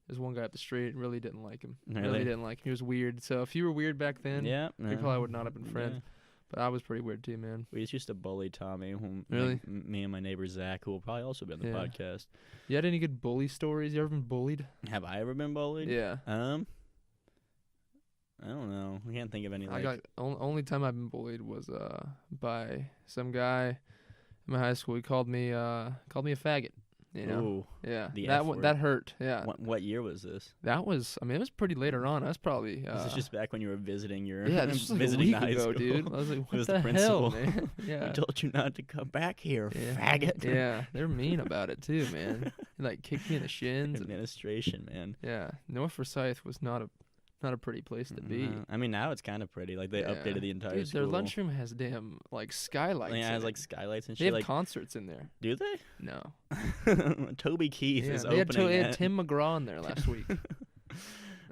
S2: There's one guy up the street, really didn't like him.
S1: Really?
S2: Really didn't like him. He was weird. So if you were weird back then,
S1: Yeah,
S2: we probably would not have been friends.
S1: Yeah.
S2: But I was pretty weird too, man.
S1: We just used to bully Tommy. Whom,
S2: Really?
S1: like, me and my neighbor Zach, who will probably also be on the
S2: Yeah.
S1: podcast.
S2: You had any good bully stories? You ever been bullied?
S1: Have I ever been bullied?
S2: Yeah.
S1: I don't know. I can't think of any.
S2: I
S1: Like,
S2: got only time I've been bullied was by some guy in my high school. He called me a faggot. You know.
S1: Ooh,
S2: Yeah.
S1: the
S2: that
S1: F word.
S2: that hurt. Yeah.
S1: what year was this?
S2: That was. I mean, it was pretty later on. I was probably.
S1: This is just back when you were visiting your
S2: Yeah, this was like a
S1: visiting
S2: week
S1: the high
S2: ago,
S1: school.
S2: dude. I was like, what
S1: was
S2: the,
S1: the
S2: hell,
S1: principal.
S2: man? Yeah.
S1: I told you not to come back here,
S2: Yeah.
S1: faggot.
S2: Yeah, they're mean about it too, man. They like kicked me in the shins. And,
S1: Administration, man.
S2: yeah, North Forsyth was not a pretty place to be.
S1: I mean, now it's kind of pretty. Like they
S2: Yeah.
S1: updated the entire
S2: Dude,
S1: school.
S2: their lunchroom has damn like skylights.
S1: Yeah, it
S2: in
S1: has
S2: it.
S1: like skylights and
S2: They
S1: shit.
S2: have
S1: Like,
S2: concerts in there.
S1: do they?
S2: No.
S1: Toby Keith
S2: Yeah,
S1: is
S2: they
S1: opening.
S2: had
S1: at-
S2: Tim McGraw in there last week.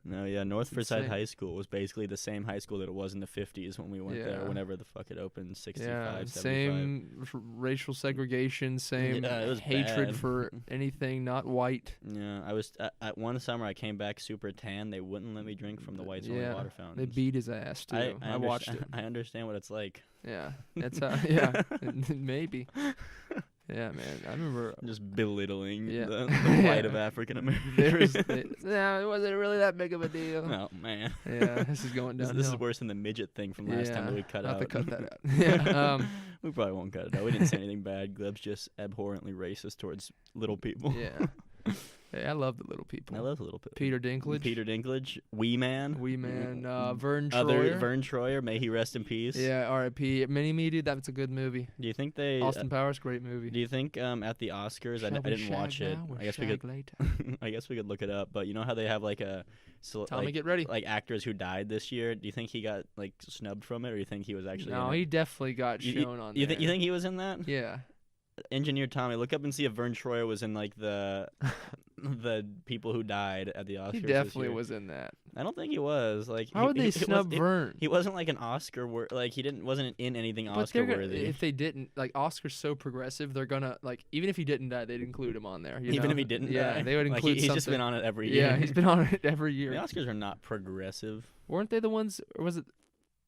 S1: No, yeah, North Forsyth
S2: insane.
S1: High School was basically the same high school that it was in the 50s when we went there,
S2: Yeah.
S1: whenever the fuck it opened, 65,
S2: Yeah,
S1: 75.
S2: same racial segregation, same
S1: Yeah, it was
S2: hatred
S1: bad.
S2: for anything not white.
S1: Yeah, I was at one summer I came back super tan. They wouldn't let me drink from the whites only
S2: Yeah,
S1: water fountains.
S2: They beat his ass too. I watched it.
S1: I understand what it's like.
S2: Yeah, that's how. Yeah, maybe. Yeah, man. I remember.
S1: Just belittling
S2: Yeah.
S1: the plight of African Americans.
S2: No, it wasn't really that big of a deal.
S1: Oh man.
S2: Yeah, this is going downhill.
S1: This is worse than the midget thing from last time that we cut
S2: I'll
S1: out.
S2: have to cut that out. Yeah.
S1: We probably won't cut it out. We didn't say anything bad. Gleb's just abhorrently racist towards little people.
S2: Yeah. Hey, I love the little people.
S1: I love the little people.
S2: Peter Dinklage.
S1: Peter Dinklage. Wee Man.
S2: Vern
S1: Other
S2: Troyer.
S1: Vern Troyer. May he rest in peace.
S2: Yeah, R.I.P. Mini Me, dude, that's a good movie.
S1: Do you think they...
S2: Austin Powers, great movie.
S1: Do you think at the Oscars... I didn't watch it. I guess we could... I guess we could look it up. But you know how they have like a...
S2: Tommy, get ready.
S1: Like actors who died this year. Do you think he got like snubbed from it, or do you think he was actually...
S2: No, he definitely got shown on there.
S1: You think he was in that?
S2: Yeah.
S1: Engineer Tommy, look up and see if Vern Troyer was in like the people who died at the Oscars.
S2: He definitely was in that.
S1: I don't think he was. Like,
S2: how would they snub Vern?
S1: He wasn't like an Oscar like wasn't in anything
S2: but
S1: Oscar worthy.
S2: If they didn't, like, Oscar's so progressive, they're gonna like, even if he didn't die, they'd include him on there.
S1: Even if he didn't die,
S2: they would include.
S1: He's
S2: something.
S1: just been on it every year.
S2: Yeah, he's been on it every year.
S1: The Oscars are not progressive.
S2: Weren't they the ones? Or was it?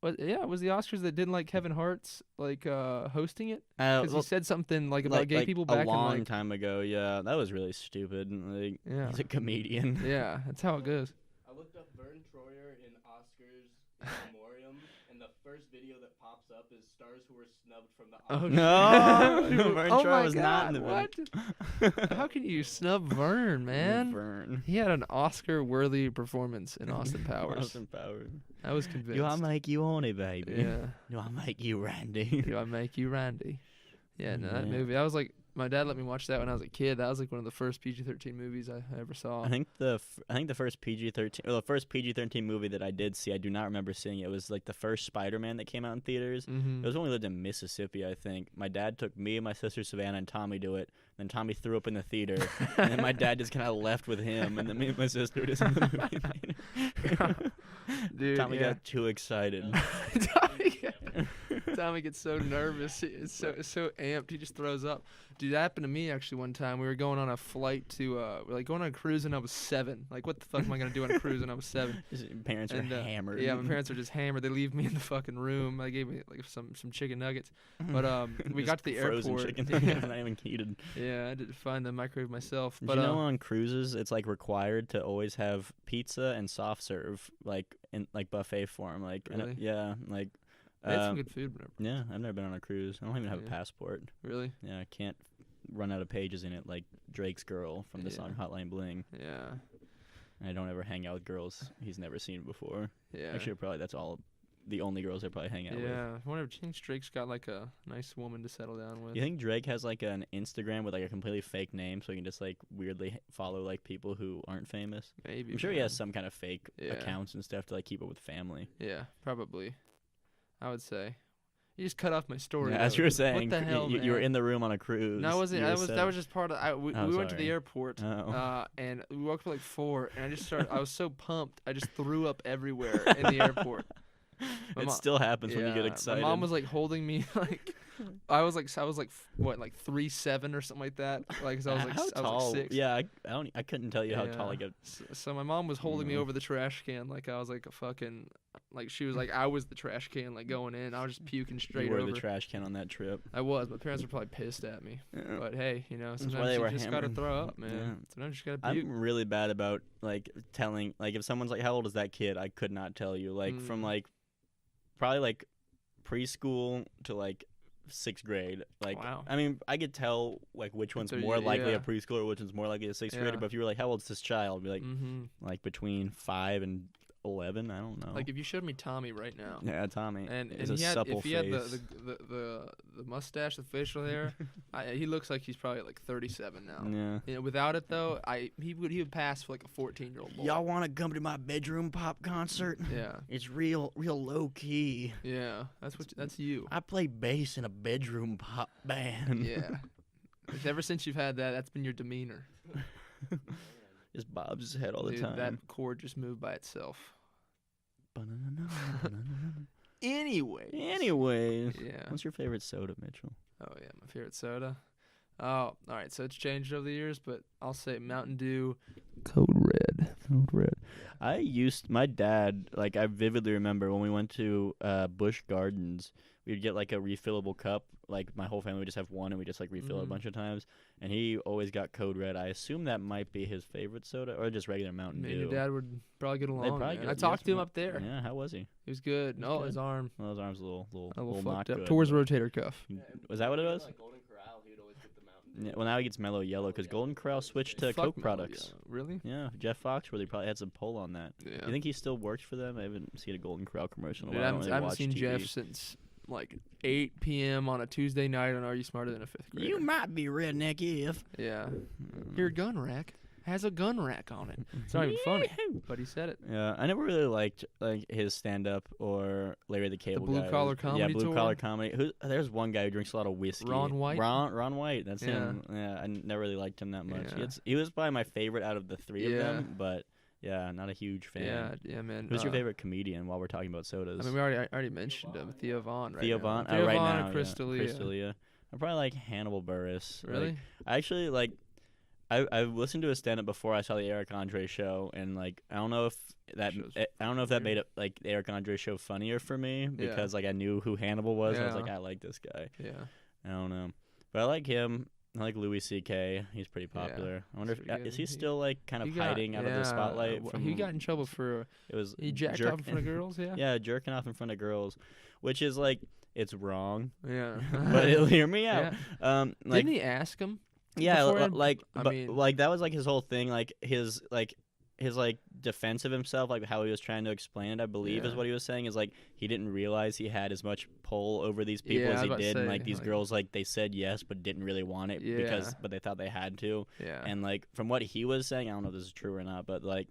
S2: It was the Oscars that didn't like Kevin Hart's like hosting it because he said something like about gay people back
S1: a long
S2: in,
S1: time ago. Yeah, that was really stupid. Like,
S2: yeah,
S1: he's a comedian.
S2: Yeah, that's how it goes.
S3: I looked up Vern Troyer in Oscars in memoriam, and the first video that pops up is stars who were snubbed from the Oscars.
S1: No, Vern Troyer was not in the
S2: video. How can you snub Vern, man?
S1: Vern.
S2: He had an Oscar-worthy performance in Austin Powers.
S1: Austin Powers.
S2: I was convinced.
S1: You I make you horny, baby.
S2: Yeah.
S1: You I make you Randy.
S2: You I make you Randy. Yeah, no, that
S1: Yeah.
S2: movie. I was like, my dad let me watch that when I was a kid. That was like one of the first PG-13 movies I ever saw.
S1: I think the first PG-13 or the first PG-13 movie that I did see, I do not remember seeing it. It was like the first Spider-Man that came out in theaters.
S2: Mm-hmm.
S1: It was when we lived in Mississippi, I think. My dad took me and my sister Savannah and Tommy to it. Then Tommy threw up in the theater, and then my dad just kind of left with him, and then me and my sister were just in the movie theater.
S2: Dude,
S1: Tommy got too excited.
S2: Tommy gets so nervous. It's so amped. He just throws up. Dude, that happened to me actually one time. We were going on a flight to we're like going on a cruise, and I was 7. Like, what the fuck am I gonna do on a cruise? And I was 7.
S1: His parents are hammered.
S2: Yeah, my parents are just hammered. They leave me in the fucking room. They gave me like some chicken nuggets. But we got to the
S1: frozen
S2: airport.
S1: Chicken nuggets, not even heated.
S2: Yeah, I had to find the microwave myself.
S1: But
S2: But
S1: you know, on cruises, it's like required to always have pizza and soft serve, like in like buffet form. Like,
S2: Really?
S1: yeah, like.
S2: they had some good food. Whenever.
S1: Yeah, I've never been on a cruise. I don't even have a
S2: Yeah.
S1: passport.
S2: Really?
S1: Yeah, I can't run out of pages in it like Drake's girl from the song Hotline Bling.
S2: Yeah.
S1: I don't ever hang out with girls he's never seen before.
S2: Yeah.
S1: Actually, probably that's the only girls I probably hang out with.
S2: Yeah. I wonder if Drake's got like a nice woman to settle down with.
S1: You think Drake has like an Instagram with like a completely fake name so he can just like weirdly follow like people who aren't famous?
S2: Maybe.
S1: I'm sure he
S2: man.
S1: has some kind of fake
S2: Yeah.
S1: accounts and stuff to like keep up with family.
S2: Yeah, probably. I would say. You just cut off my story.
S1: Yeah,
S2: though.
S1: as you were saying,
S2: What the hell,
S1: you were
S2: man?
S1: in the room on a cruise.
S2: No, I wasn't.
S1: You were
S2: That was just part of. We went to the
S1: sorry.
S2: airport,
S1: Oh.
S2: and we woke up at like 4, and I just started. I was so pumped, I just threw up everywhere in the airport.
S1: It still happens when you get
S2: Yeah,
S1: excited.
S2: My mom was like holding me like. I was like 3'7" or something like that. Like 'cause I was like
S1: how
S2: I was
S1: tall?
S2: like 6.
S1: Yeah, I couldn't tell you how tall I get.
S2: So my mom was holding me
S1: Mhm.
S2: over the trash can like I was like a fucking like she was like I was the trash can like going in. I was just puking straight
S1: You were
S2: over.
S1: the trash can on that trip.
S2: I was. My parents were probably pissed at me.
S1: Yeah.
S2: But hey, you know,
S1: why
S2: sometimes
S1: they
S2: you
S1: were
S2: just gotta
S1: hammered.
S2: throw up, man.
S1: Yeah.
S2: Sometimes you just gotta puke.
S1: I'm really bad about like telling like if someone's like how old is that kid? I could not tell you. Like from like probably like preschool to like 6th grade. Like
S2: Wow.
S1: I mean, I could tell like which one's
S2: So
S1: more likely
S2: yeah.
S1: a preschooler, which one's more likely a 6th grader.
S2: Yeah.
S1: But if you were like, how old's this child? I'd be like,
S2: Mm-hmm.
S1: like between 5 and 11. I don't know.
S2: Like if you showed me Tommy right now,
S1: yeah, Tommy.
S2: and
S1: is
S2: he
S1: a
S2: had
S1: supple
S2: if he
S1: face.
S2: had the mustache, the facial hair, he looks like he's probably like 37 now.
S1: Yeah.
S2: You know, without it though, he would pass for like a 14-year-old boy.
S1: Y'all want to come to my bedroom pop concert?
S2: Yeah.
S1: It's real low key.
S2: Yeah. That's you.
S1: I play bass in a bedroom pop band.
S2: Yeah. Ever since you've had that, that's been your demeanor.
S1: Just bobs his head all the
S2: Dude,
S1: time.
S2: that chord just moved by itself.
S1: Anyways.
S2: Yeah.
S1: What's your favorite soda, Mitchell?
S2: Oh yeah, my favorite soda. Oh, all right. So it's changed over the years, but I'll say Mountain Dew Code Red.
S1: Code Red. My dad, like, I vividly remember when we went to Busch Gardens, we'd get, like, a refillable cup. Like, my whole family would just have one, and we just, like, refill it a bunch of times. And he always got Code Red. I assume that might be his favorite soda, or just regular Mountain
S2: Me and
S1: Dew.
S2: your dad would probably get along.
S1: probably
S2: Man.
S1: get-
S2: I talked to him
S1: yes,
S2: up there.
S1: Yeah, how was he?
S2: He was good.
S1: He was
S2: No,
S1: good.
S2: his arm
S1: Well, his arm's a little
S2: a little
S1: not
S2: fucked up
S1: good,
S2: towards
S1: but-
S2: rotator cuff.
S1: Was that what it was?
S3: Like Golden Corral, he would always get the Mountain Dew.
S1: Yeah, well, now he gets Mellow Yellow because Golden Corral switched to
S2: Fuck
S1: Coke
S2: Mellow
S1: products.
S2: Yellow. Really?
S1: Yeah, Jeff Foxworthy probably had some pull on that.
S2: Yeah.
S1: You think he still works for them? I haven't seen a Golden Corral commercial in a
S2: Dude,
S1: while.
S2: I
S1: don't
S2: haven't
S1: really
S2: seen
S1: watch
S2: Jeff
S1: TV.
S2: since like 8 p.m. on a Tuesday night on Are You Smarter Than a Fifth Grader?
S1: You might be redneck if.
S2: Yeah. Your gun rack has a gun rack on it. It's not even funny, but he said it.
S1: Yeah, I never really liked like his stand up or Larry the Cable Guy.
S2: Blue Collar
S1: Yeah,
S2: Comedy
S1: Blue
S2: Tour?
S1: Collar Comedy. There's one guy who drinks a lot of whiskey.
S2: Ron White?
S1: Ron White. That's
S2: Yeah.
S1: him. Yeah, I never really liked him that much.
S2: Yeah.
S1: He was probably my favorite out of the three of
S2: Yeah.
S1: them, but yeah, not a huge fan.
S2: Yeah, man.
S1: Who's your favorite comedian while we're talking about sodas?
S2: I mean, I already mentioned him, Theo Vaughn. Right
S1: Theo
S2: now.
S1: Vaughn?
S2: Theo
S1: Right
S2: Vaughn
S1: now.
S2: or Chris D'Elia.
S1: Chris D'Elia. I probably like Hannibal Buress.
S2: Really?
S1: Like, I actually like. I've listened to his stand up before I saw the Eric Andre show, and like I don't know if that
S2: Show's
S1: made it like the Eric Andre show funnier for me
S2: Yeah.
S1: because like I knew who Hannibal was. And I was
S2: Yeah.
S1: like, I like this guy.
S2: Yeah.
S1: I don't know, but I like him. I like Louis C.K. He's pretty popular. I wonder
S2: he's
S1: if
S2: pretty
S1: is
S2: good.
S1: he still like kind of
S2: He got-
S1: hiding out of the spotlight?
S2: He
S1: From,
S2: got in trouble for
S1: it was
S2: he jacked off in front of girls. Yeah.
S1: yeah, jerking off in front of girls, which is like it's wrong.
S2: Yeah.
S1: But it'll hear me out.
S2: Yeah.
S1: Like
S2: Didn't he ask him?
S1: yeah,
S2: beforehand?
S1: like
S2: I
S1: but
S2: mean-
S1: like that was like his whole thing, like his defense of himself, like how he was trying to explain it, I believe is
S2: Yeah.
S1: what he was saying, is like he didn't realize he had as much pull over these people
S2: Yeah,
S1: as
S2: I
S1: he
S2: was about to
S1: did, and
S2: say,
S1: like these
S2: like-
S1: girls like they said yes but didn't really want it
S2: Yeah.
S1: but they thought they had to.
S2: Yeah.
S1: And like from what he was saying, I don't know if this is true or not, but like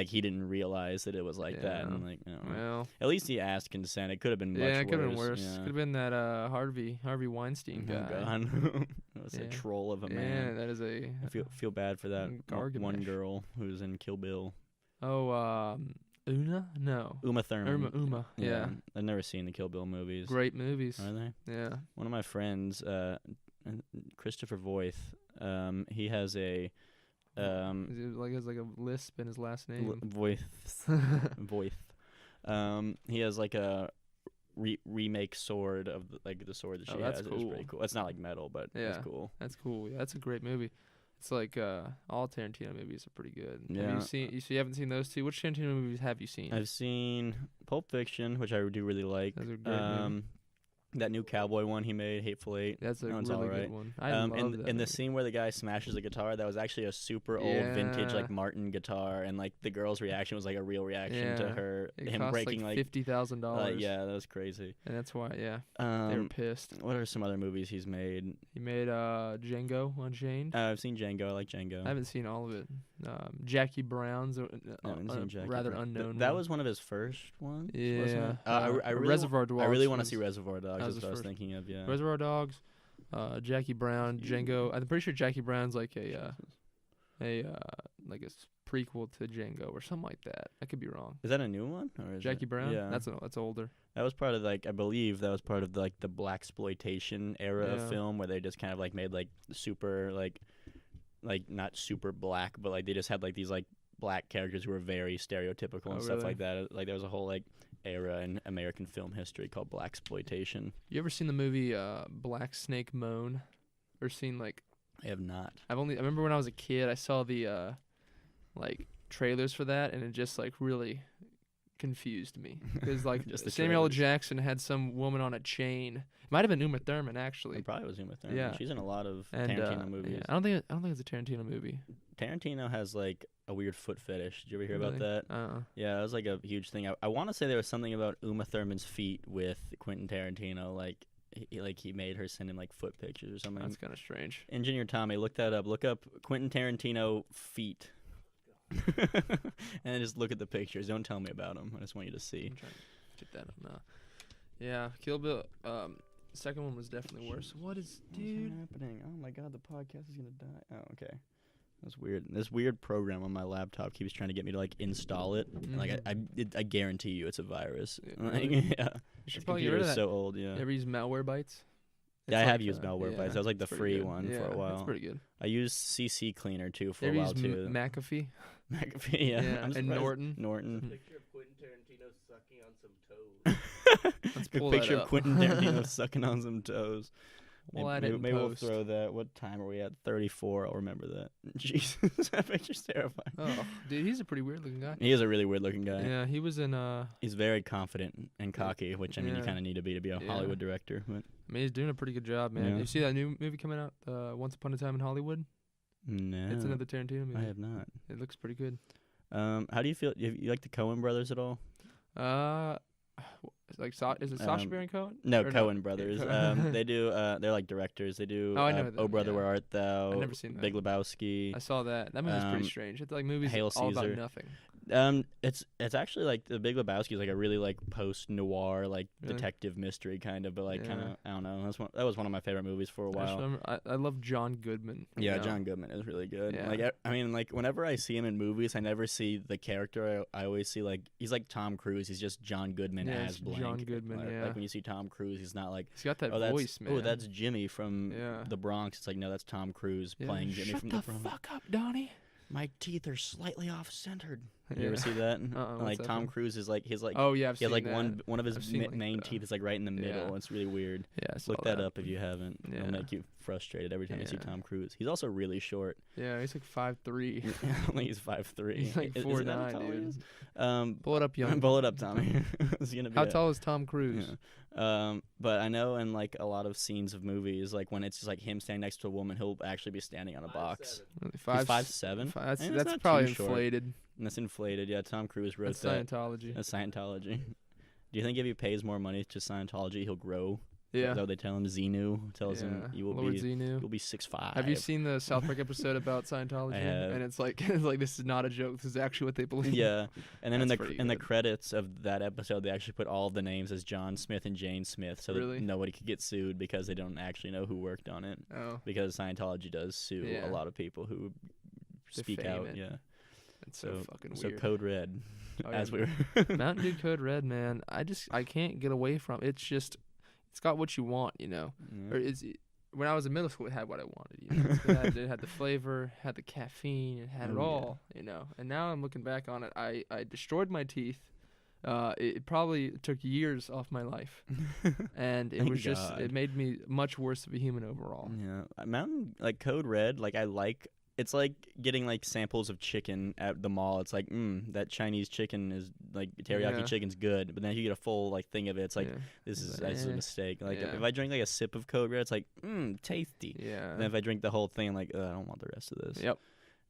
S1: he didn't realize that it was like that, and
S2: Yeah.
S1: like I don't know.
S2: Well.
S1: At least he asked consent. It could have been much
S2: Yeah,
S1: worse.
S2: it could have been worse.
S1: Yeah.
S2: Could have been that Harvey Weinstein
S1: Oh,
S2: guy.
S1: God. That was a
S2: Yeah.
S1: troll of a
S2: Yeah,
S1: man.
S2: that is a.
S1: I feel bad for that one
S2: Gargamesh.
S1: girl who's in Kill Bill.
S2: Oh, Una? No.
S1: Uma Thurman.
S2: Uma. Yeah.
S1: I've never seen the Kill Bill movies.
S2: Great movies.
S1: Are they?
S2: Yeah.
S1: One of my friends, Christopher Voith, he has a
S2: Has like a lisp in his last name.
S1: Voith. He has like a remake sword of the sword that
S2: Oh,
S1: she
S2: that's
S1: has. It was
S2: cool.
S1: pretty cool. It's not like metal, but
S2: Yeah.
S1: it's cool.
S2: That's cool. Yeah, that's a great movie. It's like all Tarantino movies are pretty good. Have
S1: Yeah.
S2: you seen? You haven't seen those two? Which Tarantino movies have you seen?
S1: I've seen Pulp Fiction, which I do really like.
S2: Those are great movies.
S1: That new cowboy one he made, Hateful Eight.
S2: That's a
S1: that one's
S2: really
S1: alright.
S2: good one. I love that.
S1: In the
S2: movie.
S1: scene where the guy smashes a guitar, that was actually a super old vintage
S2: Yeah.
S1: like Martin guitar, and like the girl's reaction was like a real reaction to
S2: Yeah.
S1: her
S2: It
S1: him
S2: cost
S1: breaking
S2: like
S1: like
S2: $50,000.
S1: yeah, that was crazy.
S2: And that's why, yeah, they were pissed.
S1: What are some other movies he's made?
S2: He made Django Unchained.
S1: I've seen Django. I like Django.
S2: I haven't seen all of it. Jackie Brown's
S1: I haven't seen Jackie
S2: rather
S1: Brown.
S2: unknown.
S1: That
S2: one.
S1: was one of his first ones. Wasn't
S2: Yeah.
S1: it? I really
S2: Reservoir Dogs.
S1: I really want to
S2: was-
S1: see Reservoir Dogs.
S2: that was
S1: That's
S2: his
S1: what I was
S2: first.
S1: thinking of. Yeah.
S2: Reservoir Dogs, Jackie Brown, Django. I'm pretty sure Jackie Brown's like a prequel to Django or something like that. I could be wrong.
S1: Is that a new one? Or is
S2: Jackie
S1: it?
S2: Brown.
S1: Yeah.
S2: That's older.
S1: That was part of I believe that was part of the blaxploitation era of
S2: Yeah.
S1: film, where they just kind of like made like super like not super black, but like they just had like these like black characters who were very stereotypical and
S2: Oh,
S1: stuff
S2: really?
S1: like that. Like there was a whole like era in American film history called blaxploitation.
S2: You ever seen the movie Black Snake Moan, or seen like?
S1: I have not.
S2: I remember when I was a kid, I saw the like trailers for that, and it just like really confused me because like
S1: Just the
S2: Samuel L.
S1: trailers.
S2: Jackson had some woman on a chain. It might have been Uma Thurman actually.
S1: It probably was Uma Thurman.
S2: Yeah.
S1: She's in a lot of
S2: And
S1: Tarantino movies.
S2: yeah, I don't think it's a Tarantino movie.
S1: Tarantino has like a weird foot fetish. Did you ever hear about
S2: Really?
S1: that? Yeah, that was like a huge thing. I want to say there was something about Uma Thurman's feet with Quentin Tarantino. Like he made her send him like foot pictures or something.
S2: That's kind of strange.
S1: Engineer Tommy, look that up. Look up Quentin Tarantino feet. And just look at the pictures. Don't tell me about them. I just want you to see.
S2: I'm trying to get that up now. Yeah, Kill Bill. Second one was definitely worse. What is, dude?
S1: What's happening? Oh my god, the podcast is gonna die. Oh, okay. That's weird. This weird program on my laptop keeps trying to get me to like install it. And, like I guarantee you, it's a virus.
S2: Yeah,
S1: Like,
S2: really?
S1: yeah.
S2: You should
S1: The
S2: probably get rid of
S1: computer's
S2: that.
S1: so old. Yeah.
S2: You ever use Malware Bytes?
S1: Yeah, I
S2: It's
S1: have
S2: like,
S1: used malware bites. That was like the
S2: it's pretty
S1: free
S2: good.
S1: one
S2: yeah,
S1: for a while.
S2: That's pretty good.
S1: I used CC Cleaner too for
S2: You
S1: a
S2: ever
S1: while
S2: used
S1: too.
S2: McAfee?
S1: McAfee, yeah. I'm
S2: and
S1: surprised-
S2: Norton.
S1: Norton.
S3: Picture of Quentin Tarantino sucking on some toes.
S2: Let's
S1: A
S2: pull
S1: picture
S2: that
S1: of
S2: up.
S1: Quentin Tarantino sucking on some toes.
S2: We'll add
S1: Maybe,
S2: it in
S1: maybe we'll
S2: post.
S1: throw that. What time are we at? 34. I'll remember that. Jesus, that picture's terrifying.
S2: Oh, dude, he's a pretty weird looking guy.
S1: He is a really weird looking guy.
S2: Yeah, he was in.
S1: He's very confident and cocky, which I mean you
S2: Yeah.
S1: kind of need to be a
S2: Yeah.
S1: Hollywood director. But
S2: I mean, he's doing a pretty good job, man.
S1: Yeah.
S2: You see that new movie coming out, Once Upon a Time in Hollywood?
S1: no,
S2: It's another Tarantino movie.
S1: I have not.
S2: It looks pretty good.
S1: How do you feel? You like the Coen brothers at all?
S2: Like is it Sacha Baron Cohen?
S1: No,
S2: Or
S1: Coen
S2: not?
S1: brothers.
S2: Coen.
S1: They do. They're like directors. They do.
S2: Oh, I know them,
S1: Oh Brother,
S2: yeah.
S1: Where Art Thou?
S2: I've never seen that.
S1: Big Lebowski.
S2: I saw that. That movie's pretty
S1: Um,
S2: strange. It's like movies
S1: Hail
S2: all about
S1: Caesar.
S2: nothing.
S1: It's actually like the Big Lebowski is like a really like post noir like
S2: Really?
S1: detective mystery kind of, but like
S2: Yeah.
S1: kind of I don't know. That was one of my favorite movies for a while.
S2: I love John Goodman. you
S1: Yeah,
S2: know?
S1: John Goodman is really good.
S2: Yeah.
S1: Like I mean, like whenever I see him in movies, I never see the character. I always see like he's like Tom Cruise. He's just John Goodman
S2: Yeah,
S1: as
S2: it's
S1: blank.
S2: John Goodman,
S1: Like,
S2: yeah.
S1: like when you see Tom Cruise, he's not like
S2: He's got that
S1: oh that's
S2: voice, man.
S1: that's Jimmy from
S2: Yeah.
S1: the Bronx. It's like no, that's Tom Cruise
S2: Yeah.
S1: playing Jimmy
S2: Shut
S1: from
S2: the
S1: the Bronx.
S2: fuck up, Donnie.
S1: My teeth are slightly off centered. You
S2: Yeah.
S1: ever see that?
S2: what's
S1: Like
S2: that
S1: Tom
S2: from?
S1: Cruise is like he's like
S2: Oh yeah, I've
S1: he has
S2: seen
S1: like
S2: that.
S1: one of his
S2: I've seen, like,
S1: main
S2: the-
S1: teeth is like right in the middle.
S2: Yeah.
S1: It's really weird.
S2: Yeah, I saw
S1: Look that up if you haven't.
S2: Yeah.
S1: It'll make you frustrated every time you see
S2: Yeah.
S1: Tom Cruise. He's also really short.
S2: Yeah, he's like 5'3".
S1: Only he's 5'3".
S2: He's like
S1: Is that
S2: 4'9",
S1: how tall he
S2: dude.
S1: is?
S2: Pull it up, young.
S1: Pull it up, Tommy. It's gonna be
S2: How
S1: a-
S2: tall is Tom Cruise?
S1: Yeah. But I know in like a lot of scenes of movies, like when it's just like him standing next to a woman, he'll actually be standing on a box.
S3: 5'7".
S2: Really,
S1: He's
S2: 5'7".
S1: 5'7".
S2: That's
S1: That's not
S2: probably
S1: too short.
S2: inflated.
S1: And that's inflated. Yeah, Tom Cruise wrote
S2: That's
S1: that.
S2: Scientology.
S1: That's Scientology. Do you think if he pays more money to Scientology, he'll grow?
S2: Yeah.
S1: Is that what they tell him? Xenu tells him
S2: Yeah.
S1: you will
S2: Lord
S1: be
S2: Xenu.
S1: you'll be 6'5".
S2: Have you seen the South Park episode about Scientology?
S1: I have.
S2: And it's like this is not a joke. This is actually what they believe.
S1: Yeah, and then in
S2: That's
S1: the
S2: pretty
S1: in the
S2: good.
S1: credits of that episode, they actually put all of the names as John Smith and Jane Smith, so
S2: Really?
S1: that nobody could get sued because they don't actually know who worked on it.
S2: Oh,
S1: Because Scientology does sue
S2: Yeah.
S1: a lot of people who speak
S2: Defame
S1: out.
S2: it.
S1: Yeah,
S2: it's so fucking
S1: so
S2: weird.
S1: Code Red,
S2: Oh,
S1: as
S2: yeah.
S1: we were.
S2: Mountain Dew Code Red, man. I can't get away from it. It's got what you want, you know.
S1: Yeah.
S2: Or when I was in middle school, it had what I wanted. You know? It had the flavor, had the caffeine, it had it
S1: Oh, yeah.
S2: all, you know. And now I'm looking back on it. I destroyed my teeth. It probably took years off my life, and it
S1: Thank
S2: was just
S1: God.
S2: it made me much worse of a human overall.
S1: Yeah, Mountain like Code Red, like I like. It's like getting like samples of chicken at the mall. It's like, that Chinese chicken is like teriyaki
S2: Yeah.
S1: chicken's good, but then if you get a full like thing of it, it's like
S2: yeah.
S1: this is
S2: Like,
S1: this is a
S2: eh.
S1: mistake. Like
S2: Yeah.
S1: if I drink like a sip of Code Red, it's like, tasty.
S2: Yeah.
S1: And then if I drink the whole thing, I'm like, I don't want the rest of this.
S2: Yep.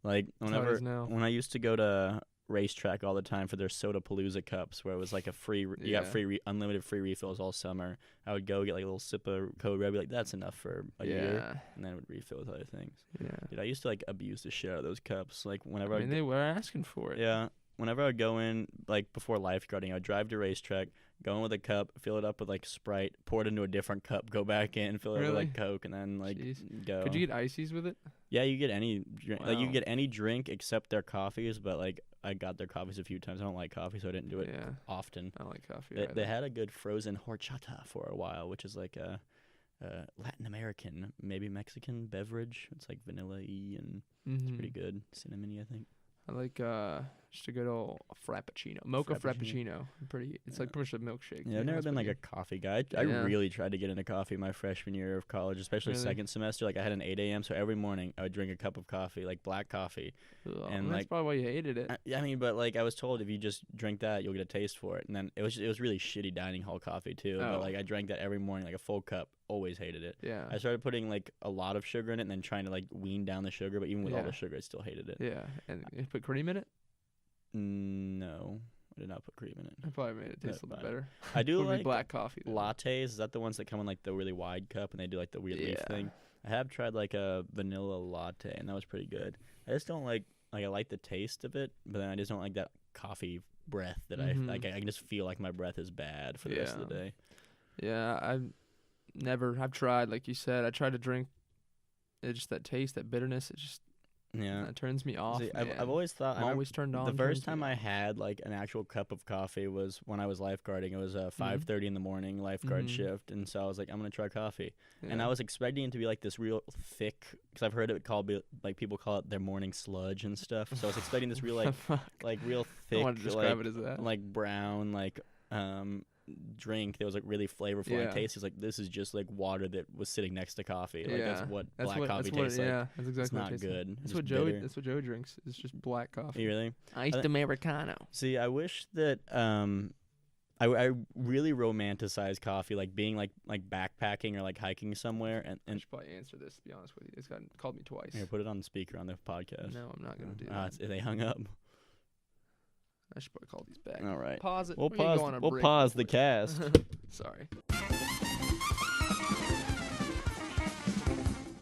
S1: Like
S2: That's how it
S1: whenever
S2: is now.
S1: when I used to go to racetrack all the time for their Soda Palooza cups, where it was like a free, you got
S2: Yeah.
S1: free unlimited free refills all summer. I would go get like a little sip of Code Red, be like, that's enough for a year, and then I would refill with other things.
S2: Yeah.
S1: Dude, I used to like abuse the shit out of those cups. Like whenever
S2: I mean, they were asking for it.
S1: yeah, whenever I would go in like before lifeguarding, I'd drive to racetrack, go in with a cup, fill it up with like Sprite, pour it into a different cup, go back in, fill it up with like Coke, and then like
S2: Jeez.
S1: go.
S2: Could you get ices with it?
S1: Yeah, you get any drink. Like you
S2: Wow.
S1: get any drink except their coffees, but like I got their coffees a few times. I don't like coffee, so I didn't do it
S2: Yeah.
S1: often.
S2: I don't like coffee.
S1: They
S2: either.
S1: had a good frozen horchata for a while, which is like a Latin American, maybe Mexican beverage. It's like vanilla-y and it's pretty
S2: Mhm.
S1: good. Cinnamony, I think.
S2: I like just a good old frappuccino, mocha
S1: Frappuccino.
S2: frappuccino. It's like pretty much a milkshake.
S1: Yeah,
S2: you
S1: I've
S2: know,
S1: never
S2: it's
S1: been like
S2: pretty
S1: a coffee guy. I
S2: Yeah.
S1: really tried to get into coffee my freshman year of college, especially
S2: Really?
S1: second semester. Like I had an 8 a.m., so every morning I would drink a cup of coffee, like black coffee.
S2: good. Ugh,
S1: and,
S2: that's
S1: like-
S2: probably why you hated it.
S1: I mean, but like I was told, if you just drink that, you'll get a taste for it. And then it was really shitty dining hall coffee too.
S2: Oh.
S1: But like I drank that every morning, like a full cup. Always hated it.
S2: Yeah.
S1: I started putting like a lot of sugar in it, and then trying to like wean down the sugar. But even with all
S2: Yeah.
S1: the sugar, I still hated it.
S2: Yeah, and you put cream in it.
S1: No, I did not put cream in it.
S2: That probably made it taste a
S1: But
S2: little bit better.
S1: I do
S2: Would be
S1: like
S2: black coffee. though.
S1: lattes. Is that the ones that come in like the really wide cup, and they do like the weird leaf
S2: Yeah.
S1: thing? I have tried like a vanilla latte, and that was pretty good. I just don't like I like the taste of it, but then I just don't like that coffee breath that
S2: Mhm.
S1: I can just feel like my breath is bad for the rest of the
S2: Yeah.
S1: day.
S2: Yeah, I've tried, like you said, I tried to drink. It just that taste, that bitterness. It just
S1: Yeah.
S2: That turns me off.
S1: See,
S2: Man.
S1: I've always thought
S2: I'm always turned on.
S1: the first
S2: turns me
S1: time I
S2: off.
S1: had like an actual cup of coffee was when I was lifeguarding. It was a 5:30 in the morning lifeguard
S2: Mhm.
S1: shift, and so I was like, I'm gonna try coffee. And
S2: Yeah.
S1: I was expecting it to be like this real thick, because I've heard it called like people call it their morning sludge and stuff. So I was expecting this real like real
S2: I
S1: thick
S2: want to describe it as that.
S1: like brown drink that was like really flavorful and
S2: Yeah.
S1: tasty. It's like this is just like water that was sitting next to coffee. Like
S2: Yeah.
S1: that's what
S2: That's
S1: black
S2: what,
S1: coffee
S2: that's what,
S1: tastes like.
S2: yeah, that's exactly
S1: It's
S2: what it
S1: not
S2: tastes like.
S1: good.
S2: That's
S1: It's
S2: what
S1: bitter.
S2: Joey. That's what Joey drinks. It's just black coffee.
S1: You really?
S2: Iced Americano.
S1: See, I wish that I really romanticize coffee, like being like backpacking or like hiking somewhere,
S2: I
S1: and
S2: should probably answer this. To be honest with you, it's called me twice.
S1: here, put it on speaker on the podcast.
S2: No, I'm not gonna do that.
S1: They hung up.
S2: I should probably call these back.
S1: All right,
S2: Pause it.
S1: we'll
S2: We can go on a
S1: We'll
S2: break
S1: pause the
S2: before-
S1: cast.
S2: Sorry.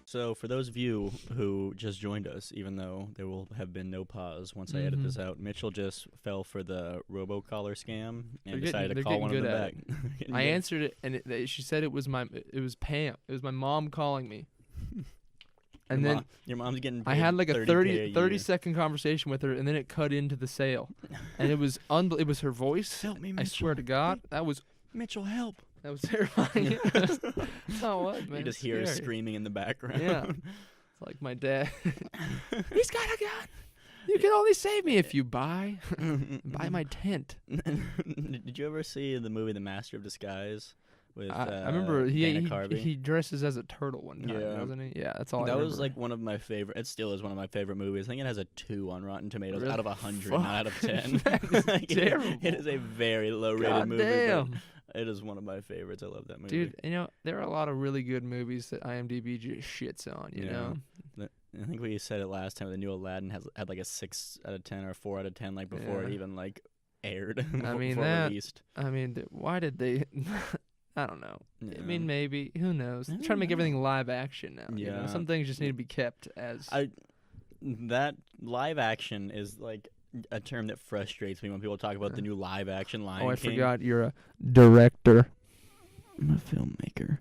S1: So, for those of you who just joined us, even though there will have been no pause once I edit this out, Mitchell just fell for the robocaller scam and decided to call one of them back.
S2: I answered it, and she said it was Pam. It was my mom calling me. And then
S1: your mom's getting.
S2: I had like a
S1: 30
S2: 30-second conversation with her, and then it cut into the sale, and it was it was her voice.
S1: Help me,
S2: I
S1: Mitchell.
S2: swear to God, that was
S1: Mitchell, help!
S2: terrifying. Oh what, man?
S1: You just
S2: It's
S1: hear her
S2: scary.
S1: screaming in the background.
S2: Yeah. It's like my dad. He's got a gun. You can only save me if you buy my tent.
S1: Did you ever see the movie The Master of Disguise with
S2: I remember
S1: Dana
S2: he
S1: Carvey?
S2: dresses as a turtle one time,
S1: Yeah.
S2: doesn't he? Yeah, that's all I
S1: That
S2: remember.
S1: was like one of my favorite. It still is one of my favorite movies. I think it has a 2 on Rotten Tomatoes
S2: Really?
S1: out of 100,
S2: Fuck.
S1: not out of 10.
S2: That is
S1: Like,
S2: terrible.
S1: It is a very low-rated
S2: God
S1: movie.
S2: damn.
S1: But it is one of my favorites. I love that movie.
S2: Dude, there are a lot of really good movies that IMDb just shits on, you
S1: Yeah.
S2: know?
S1: I think we said it last time. The new Aladdin had like a 6 out of 10 or 4 out of 10, like before it
S2: Yeah.
S1: even like aired.
S2: I mean,
S1: before
S2: that-
S1: released.
S2: I mean, why did they... I don't know.
S1: Yeah.
S2: I mean, maybe. Who knows?
S1: I
S2: They're
S1: don't
S2: trying to make
S1: know.
S2: everything live action now. You know?
S1: Yeah.
S2: Some things just need to be kept as...
S1: That live action is like a term that frustrates me when people talk about the new live action Lion
S2: I
S1: King.
S2: forgot you're a director.
S1: I'm a filmmaker.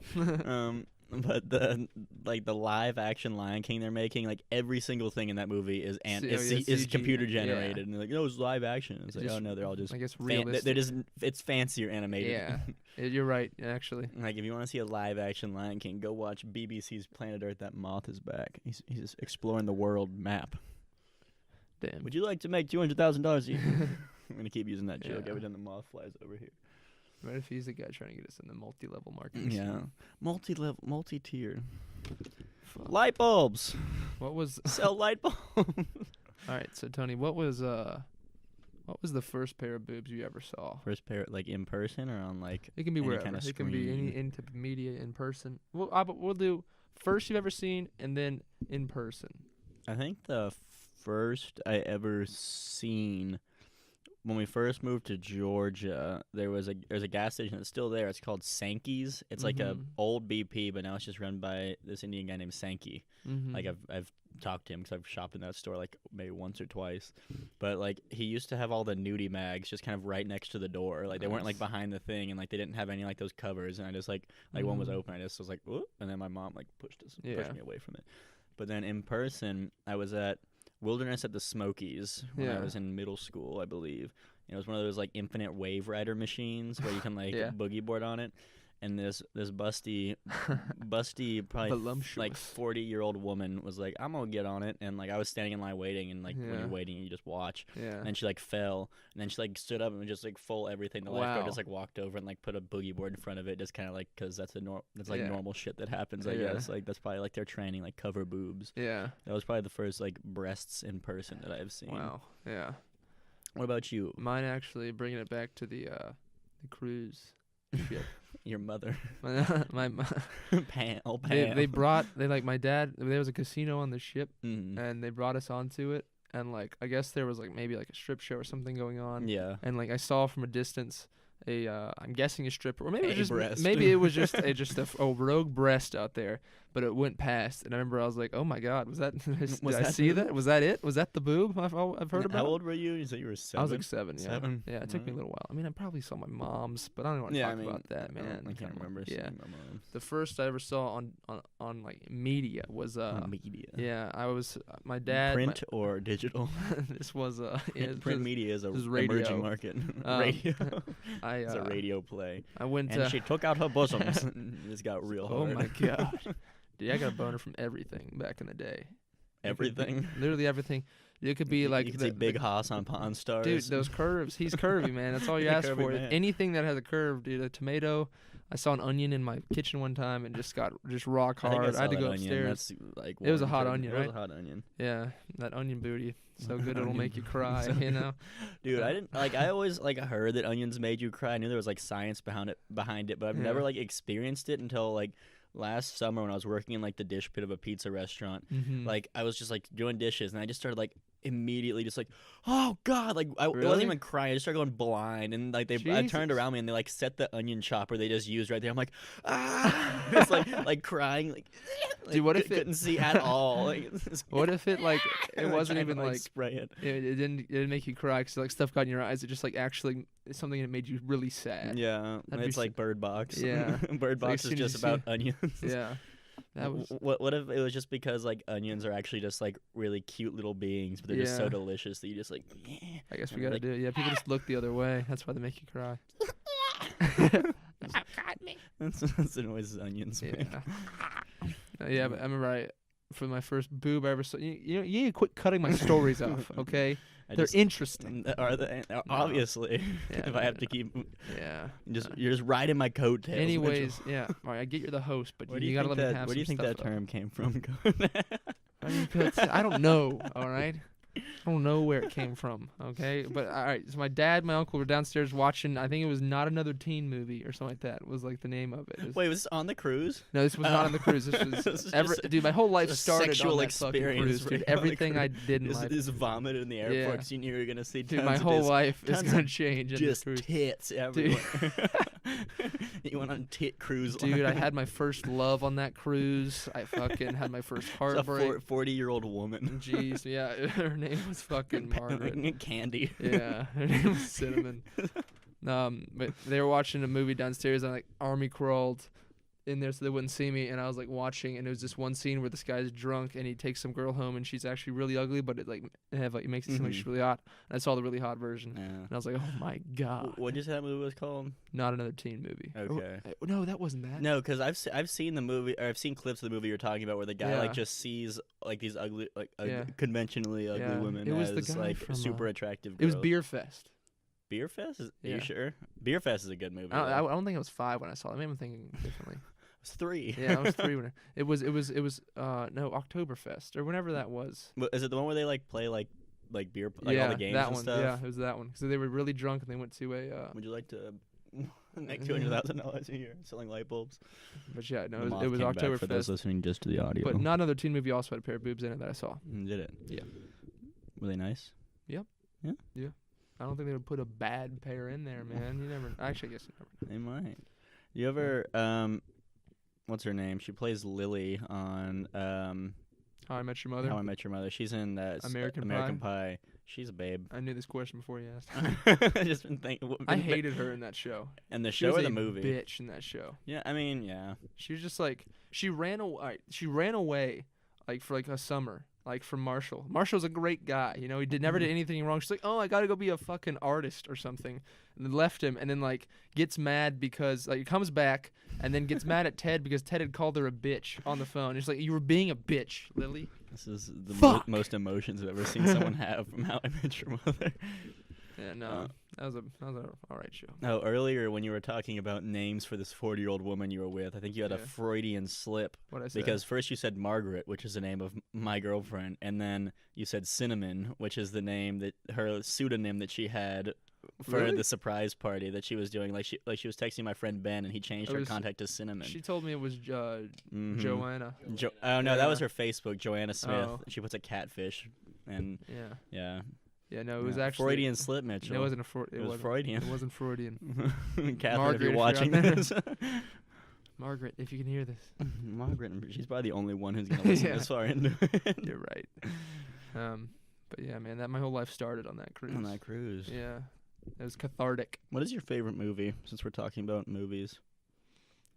S1: But the live action Lion King they're making, like every single thing in that movie is
S2: CG,
S1: computer
S2: yeah.
S1: generated, and they're like, no, it's live action. It's like,
S2: Just-
S1: oh no, they're all just
S2: I guess
S1: they're
S2: realistic.
S1: just it's fancier animated.
S2: Yeah. You're right, actually.
S1: Like if you want to see a live action Lion King, go watch BBC's Planet Earth. That moth is back. He's just exploring the world map.
S2: Damn.
S1: Would you like to make $200,000 a year? I'm gonna keep using that joke
S2: Yeah.
S1: every time the moth flies over here.
S2: What if he's the guy trying to get us in the multi-level marketing?
S1: Yeah,
S2: scheme?
S1: multi-level, multi-tier.
S2: Fuck.
S1: Light bulbs.
S2: What was...
S1: Sell light bulbs.
S2: All right, so Tony, what was the first pair of boobs you ever saw?
S1: First pair, like in person or on like
S2: It can be
S1: any
S2: wherever.
S1: kinda
S2: It can be any type of media in person. We'll do first you've ever seen and then in person.
S1: I think the first I ever seen when we first moved to Georgia, there's a gas station that's still there. It's called Sankey's. It's like a
S2: Mhm.
S1: old BP, but now it's just run by this Indian guy named Sankey.
S2: Mm-hmm.
S1: Like I've talked to him because I've shopped in that store like maybe once or twice. But like he used to have all the nudie mags just kind of right next to the door. Like they weren't like
S2: Nice.
S1: behind the thing, and like they didn't have any like those covers. And I just like one was
S2: Mhm.
S1: open. I just was like, whoop, and then my mom like pushed
S2: Yeah.
S1: me away from it. But then in person, I was at Wilderness at the Smokies when I
S2: Yeah.
S1: was in middle school, I believe. It was one of those like infinite wave rider machines where you can like
S2: Yeah.
S1: boogie board on it. And this busty probably
S2: Voluptuous.
S1: like 40-year-old woman was like, I'm gonna get on it, and like I was standing in line waiting, and like when
S2: Yeah.
S1: you're waiting you just watch.
S2: Yeah.
S1: And then she like fell, and then she like stood up and just like full everything. The lifeguard
S2: Wow.
S1: just like walked over and like put a boogie board in front of it, just kind of like because that's like
S2: Yeah.
S1: normal shit that happens. I
S2: Yeah.
S1: guess like that's probably like their training, like cover boobs.
S2: Yeah.
S1: That was probably the first like breasts in person that I've seen.
S2: Wow. Yeah.
S1: What about you?
S2: Mine actually bringing it back to the cruise. Ship.
S1: Your mother,
S2: my
S1: Pam. Oh,
S2: they brought like my dad. There was a casino on the ship,
S1: Mm.
S2: and they brought us onto it. And like I guess there was like maybe like a strip show or something going on.
S1: Yeah.
S2: And like I saw from a distance I'm guessing a stripper, or maybe
S1: A
S2: it was just
S1: breast.
S2: maybe it was just a rogue breast out there. but it went past, and I remember I was like, oh my god, was that? Did
S1: Was
S2: I
S1: that
S2: see
S1: the-
S2: that? Was that it? Was that the boob I've heard about?
S1: How old were you? You said you were 7.
S2: I was like 7. Yeah,
S1: 7?
S2: yeah. It took me a little while. I mean, I probably saw my mom's, but I don't want to
S1: Yeah,
S2: talk
S1: I mean,
S2: about that, man.
S1: I can't
S2: Come on.
S1: remember.
S2: Yeah,
S1: seeing my mom.
S2: the first I ever saw on like media was
S1: Media.
S2: yeah, I was my dad.
S1: Print or digital?
S2: This was
S1: Print media is a
S2: this is radio.
S1: emerging market.
S2: Um,
S1: Radio.
S2: I
S1: It's a radio play.
S2: I went
S1: And
S2: to.
S1: she took out her bosoms. And it just got real
S2: Oh
S1: hard.
S2: my god, dude, I got a boner from everything back in the day.
S1: Everything.
S2: Literally everything. It could be like
S1: you could say Big Hoss on Pawn Stars.
S2: dude, those curves. He's curvy, man. That's all you ask
S1: Curvy
S2: for.
S1: man.
S2: Anything that has a curve, dude. A tomato. I saw an onion in my kitchen one time and just got rock
S1: I think
S2: hard. I had to
S1: saw
S2: go
S1: that onion.
S2: upstairs.
S1: That's like
S2: It was a
S1: warm
S2: hot
S1: turkey.
S2: onion,
S1: It
S2: right?
S1: was a hot onion.
S2: Yeah, that onion booty. So good it'll
S1: Onion.
S2: make you cry,
S1: So
S2: you know.
S1: Dude, I didn't like. I always like heard that onions made you cry. I knew there was like science behind it, but I've never
S2: Yeah.
S1: like experienced it until like last summer when I was working in like the dish pit of a pizza restaurant.
S2: Mm-hmm.
S1: Like I was just like doing dishes, and I just started like immediately just like, oh god, like I
S2: Really?
S1: wasn't even crying. I just started going blind, and like I turned
S2: Jesus.
S1: around me and they like set the onion chopper they just used right there. I'm like, ah, it's like crying, like.
S2: Dude, what if it-
S1: couldn't see at all? Like,
S2: What if it like it
S1: and I
S2: wasn't
S1: tried
S2: even
S1: to,
S2: like
S1: spray it.
S2: it didn't make you cry because like stuff got in your eyes. It just like actually something that made you really sad.
S1: Yeah,
S2: That'd be
S1: it's like Bird Box.
S2: Yeah.
S1: Bird
S2: like,
S1: Box
S2: as
S1: is
S2: soon as
S1: just
S2: you
S1: about onions.
S2: Yeah. That was
S1: What if it was just because like onions are actually just like really cute little beings, but they're just so
S2: Yeah.
S1: delicious that you just like.
S2: I guess we
S1: and
S2: gotta
S1: like-
S2: do it. Yeah, people just look the other way. That's why they make you cry.
S1: That's the noises onions make.
S2: Yeah. Yeah, but I remember for my first boob I ever saw. You need to quit cutting my stories off, okay?
S1: I
S2: They're
S1: just-
S2: interesting.
S1: Are they? Obviously.
S2: Yeah,
S1: if I have
S2: man.
S1: to keep,
S2: Yeah.
S1: you're just riding my coattails.
S2: Anyways, yeah. All right, I get you're the host, but
S1: Where do
S2: you
S1: you
S2: gotta
S1: think
S2: let me
S1: that?
S2: have
S1: Where do you
S2: some
S1: think that
S2: stuff,
S1: term came from?
S2: I don't know. All right. I don't know where it came from. Okay. But all right. So my dad, and my uncle were downstairs watching. I think it was Not Another Teen Movie or something like that. Was like the name of it. It was-
S1: Wait, was this on the cruise?
S2: No, this was not on the cruise. This was
S1: This is just
S2: dude. My whole life
S1: a
S2: started
S1: sexual
S2: on that fucking
S1: experience
S2: cruise,
S1: for
S2: dude.
S1: you on the
S2: Everything I
S1: cruise.
S2: did in life,
S1: Is vomited in the airport
S2: Yeah.
S1: because you knew you were gonna see
S2: dude.
S1: tons
S2: My
S1: of
S2: whole
S1: just,
S2: life is
S1: tons
S2: gonna
S1: of
S2: change in this
S1: just
S2: cruise.
S1: tits everywhere. You went on tit cruise.
S2: Dude, I had my first love on that cruise. I fucking had my first
S1: a
S2: heartbreak.
S1: 40-year-old woman.
S2: Jeez, yeah. Her name was fucking Margaret.
S1: Candy.
S2: Yeah, her name was Cinnamon. But they were watching a movie downstairs, and I like army crawled in there so they wouldn't see me, and I was like watching, and it was this one scene where this guy's drunk and he takes some girl home, and she's actually really ugly, but it makes it seem like she's really hot. And I saw the really hot version,
S1: Yeah.
S2: and I was like, oh my god,
S1: What did you say that movie was called?
S2: Not Another Teen Movie.
S1: Okay.
S2: No, that wasn't that.
S1: No, because I've seen the movie, or I've seen clips of the movie you're talking about where the guy
S2: Yeah.
S1: like just sees like these ugly, like
S2: Yeah.
S1: conventionally ugly
S2: Yeah.
S1: women
S2: It was
S1: as
S2: the guy
S1: like
S2: from,
S1: super attractive.
S2: It was
S1: girls.
S2: Beer Fest.
S1: Beer Fest. Are
S2: Yeah.
S1: you sure? Beer Fest is a good movie.
S2: I
S1: though.
S2: don't think it was 5 when I saw it. Maybe I'm thinking differently.
S1: It's 3.
S2: Yeah, I was 3 when it was no Oktoberfest or whenever that was.
S1: But is it the one where they like play like beer like
S2: yeah,
S1: all the games
S2: that
S1: and
S2: one.
S1: stuff?
S2: Yeah, it was that one. So they were really drunk and they went to a.
S1: Would you like to make $200,000 a year selling light bulbs?
S2: But yeah, no,
S1: The
S2: it
S1: moth
S2: was
S1: came back for those
S2: Oktoberfest.
S1: listening just to the audio.
S2: But Not Another Teen Movie also had a pair of boobs in it that I saw.
S1: Did it?
S2: Yeah.
S1: Were they nice?
S2: I don't think they would put a bad pair in there, man. You never. Actually, I guess you never.
S1: They might. You ever what's her name? She plays Lily on
S2: How I Met Your Mother.
S1: How I Met Your Mother. She's in
S2: American
S1: Pie. She's a babe.
S2: I knew this question before you asked.
S1: I just been thinking.
S2: I hated her in that show.
S1: And the
S2: She
S1: show
S2: was
S1: or the
S2: a
S1: movie?
S2: bitch in that show.
S1: Yeah, I mean, yeah.
S2: She was just like she ran away. She ran away, like for like a summer, like from Marshall. Marshall's a great guy, you know. He never did anything wrong. She's like, oh, I gotta go be a fucking artist or something, and then left him, and then like gets mad because like comes back, and then gets mad at Ted because Ted had called her a bitch on the phone. It's like you were being a bitch, Lily.
S1: This is the
S2: Fuck.
S1: most emotions I've ever seen someone have from How I Met Your Mother.
S2: Yeah, no, that was a all right show.
S1: Oh, earlier when you were talking about names for this 40-year-old woman you were with, I think you had a
S2: Yeah.
S1: Freudian slip.
S2: What I said.
S1: Because first you said Margaret, which is the name of my girlfriend, and then you said Cinnamon, which is the name that her pseudonym that she had for
S2: Really?
S1: the surprise party that she was doing. Like she was texting my friend Ben, and he changed
S2: It
S1: her
S2: was-
S1: contact to Cinnamon.
S2: She told me it was
S1: Mhm.
S2: Joanna.
S1: Oh no, that was
S2: Yeah.
S1: her Facebook, Joanna Smith.
S2: Oh.
S1: She puts a catfish, and
S2: Yeah.
S1: yeah,
S2: Yeah, no, it was
S1: yeah.
S2: actually
S1: Freudian slip, Mitchell.
S2: It wasn't a
S1: It was Freudian.
S2: It wasn't Freudian.
S1: Catherine,
S2: Margaret,
S1: if you're
S2: if you're
S1: watching
S2: out there.
S1: this.
S2: Margaret, if you can hear this.
S1: Margaret, she's probably the only one who's gonna listen
S2: Yeah.
S1: this far into it.
S2: You're right. But yeah, man, that my whole life started on that cruise.
S1: On that cruise.
S2: Yeah, it was cathartic.
S1: What is your favorite movie? Since we're talking about movies,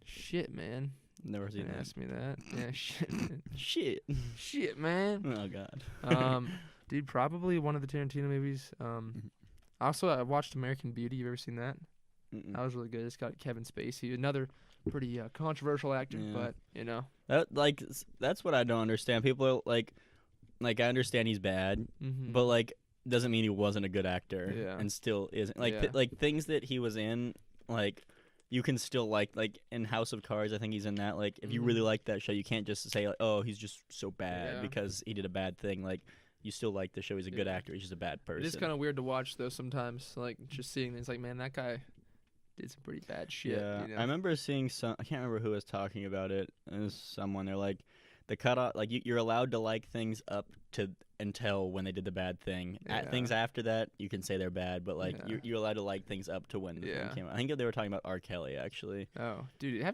S2: Shit, man.
S1: never seen
S2: Didn't
S1: that.
S2: ask me that. Yeah, shit. Man.
S1: Shit.
S2: Shit, man.
S1: Oh God.
S2: Dude, probably one of the Tarantino movies. Also, I watched American Beauty. You ever seen that?
S1: Mm-mm.
S2: That was really good. It's got Kevin Spacey, another pretty controversial actor,
S1: Yeah.
S2: but you know.
S1: That's what I don't understand. People are like I understand he's bad,
S2: Mm-hmm.
S1: but like doesn't mean he wasn't a good actor.
S2: Yeah.
S1: And still isn't. Like
S2: Yeah.
S1: like things that he was in, like you can still like in House of Cards. I think he's in that. Like if you really
S2: Mhm.
S1: like that show, you can't just say like, oh, he's just so bad
S2: Yeah.
S1: because he did a bad thing. Like you still like the show. He's a good
S2: Yeah.
S1: actor. He's just a bad person.
S2: It is kind of weird to watch though sometimes, like just seeing things like, man, that guy did some pretty bad shit.
S1: Yeah,
S2: You know?
S1: I remember seeing some. I can't remember who was talking about it. It was someone. They're like, the cutoff. Like you're allowed to like things up to until when they did the bad thing.
S2: Yeah.
S1: Things after that, you can say they're bad, but like
S2: Yeah.
S1: you're allowed to like things up to when the
S2: Yeah.
S1: thing came out. I think they were talking about R. Kelly actually.
S2: Oh, dude,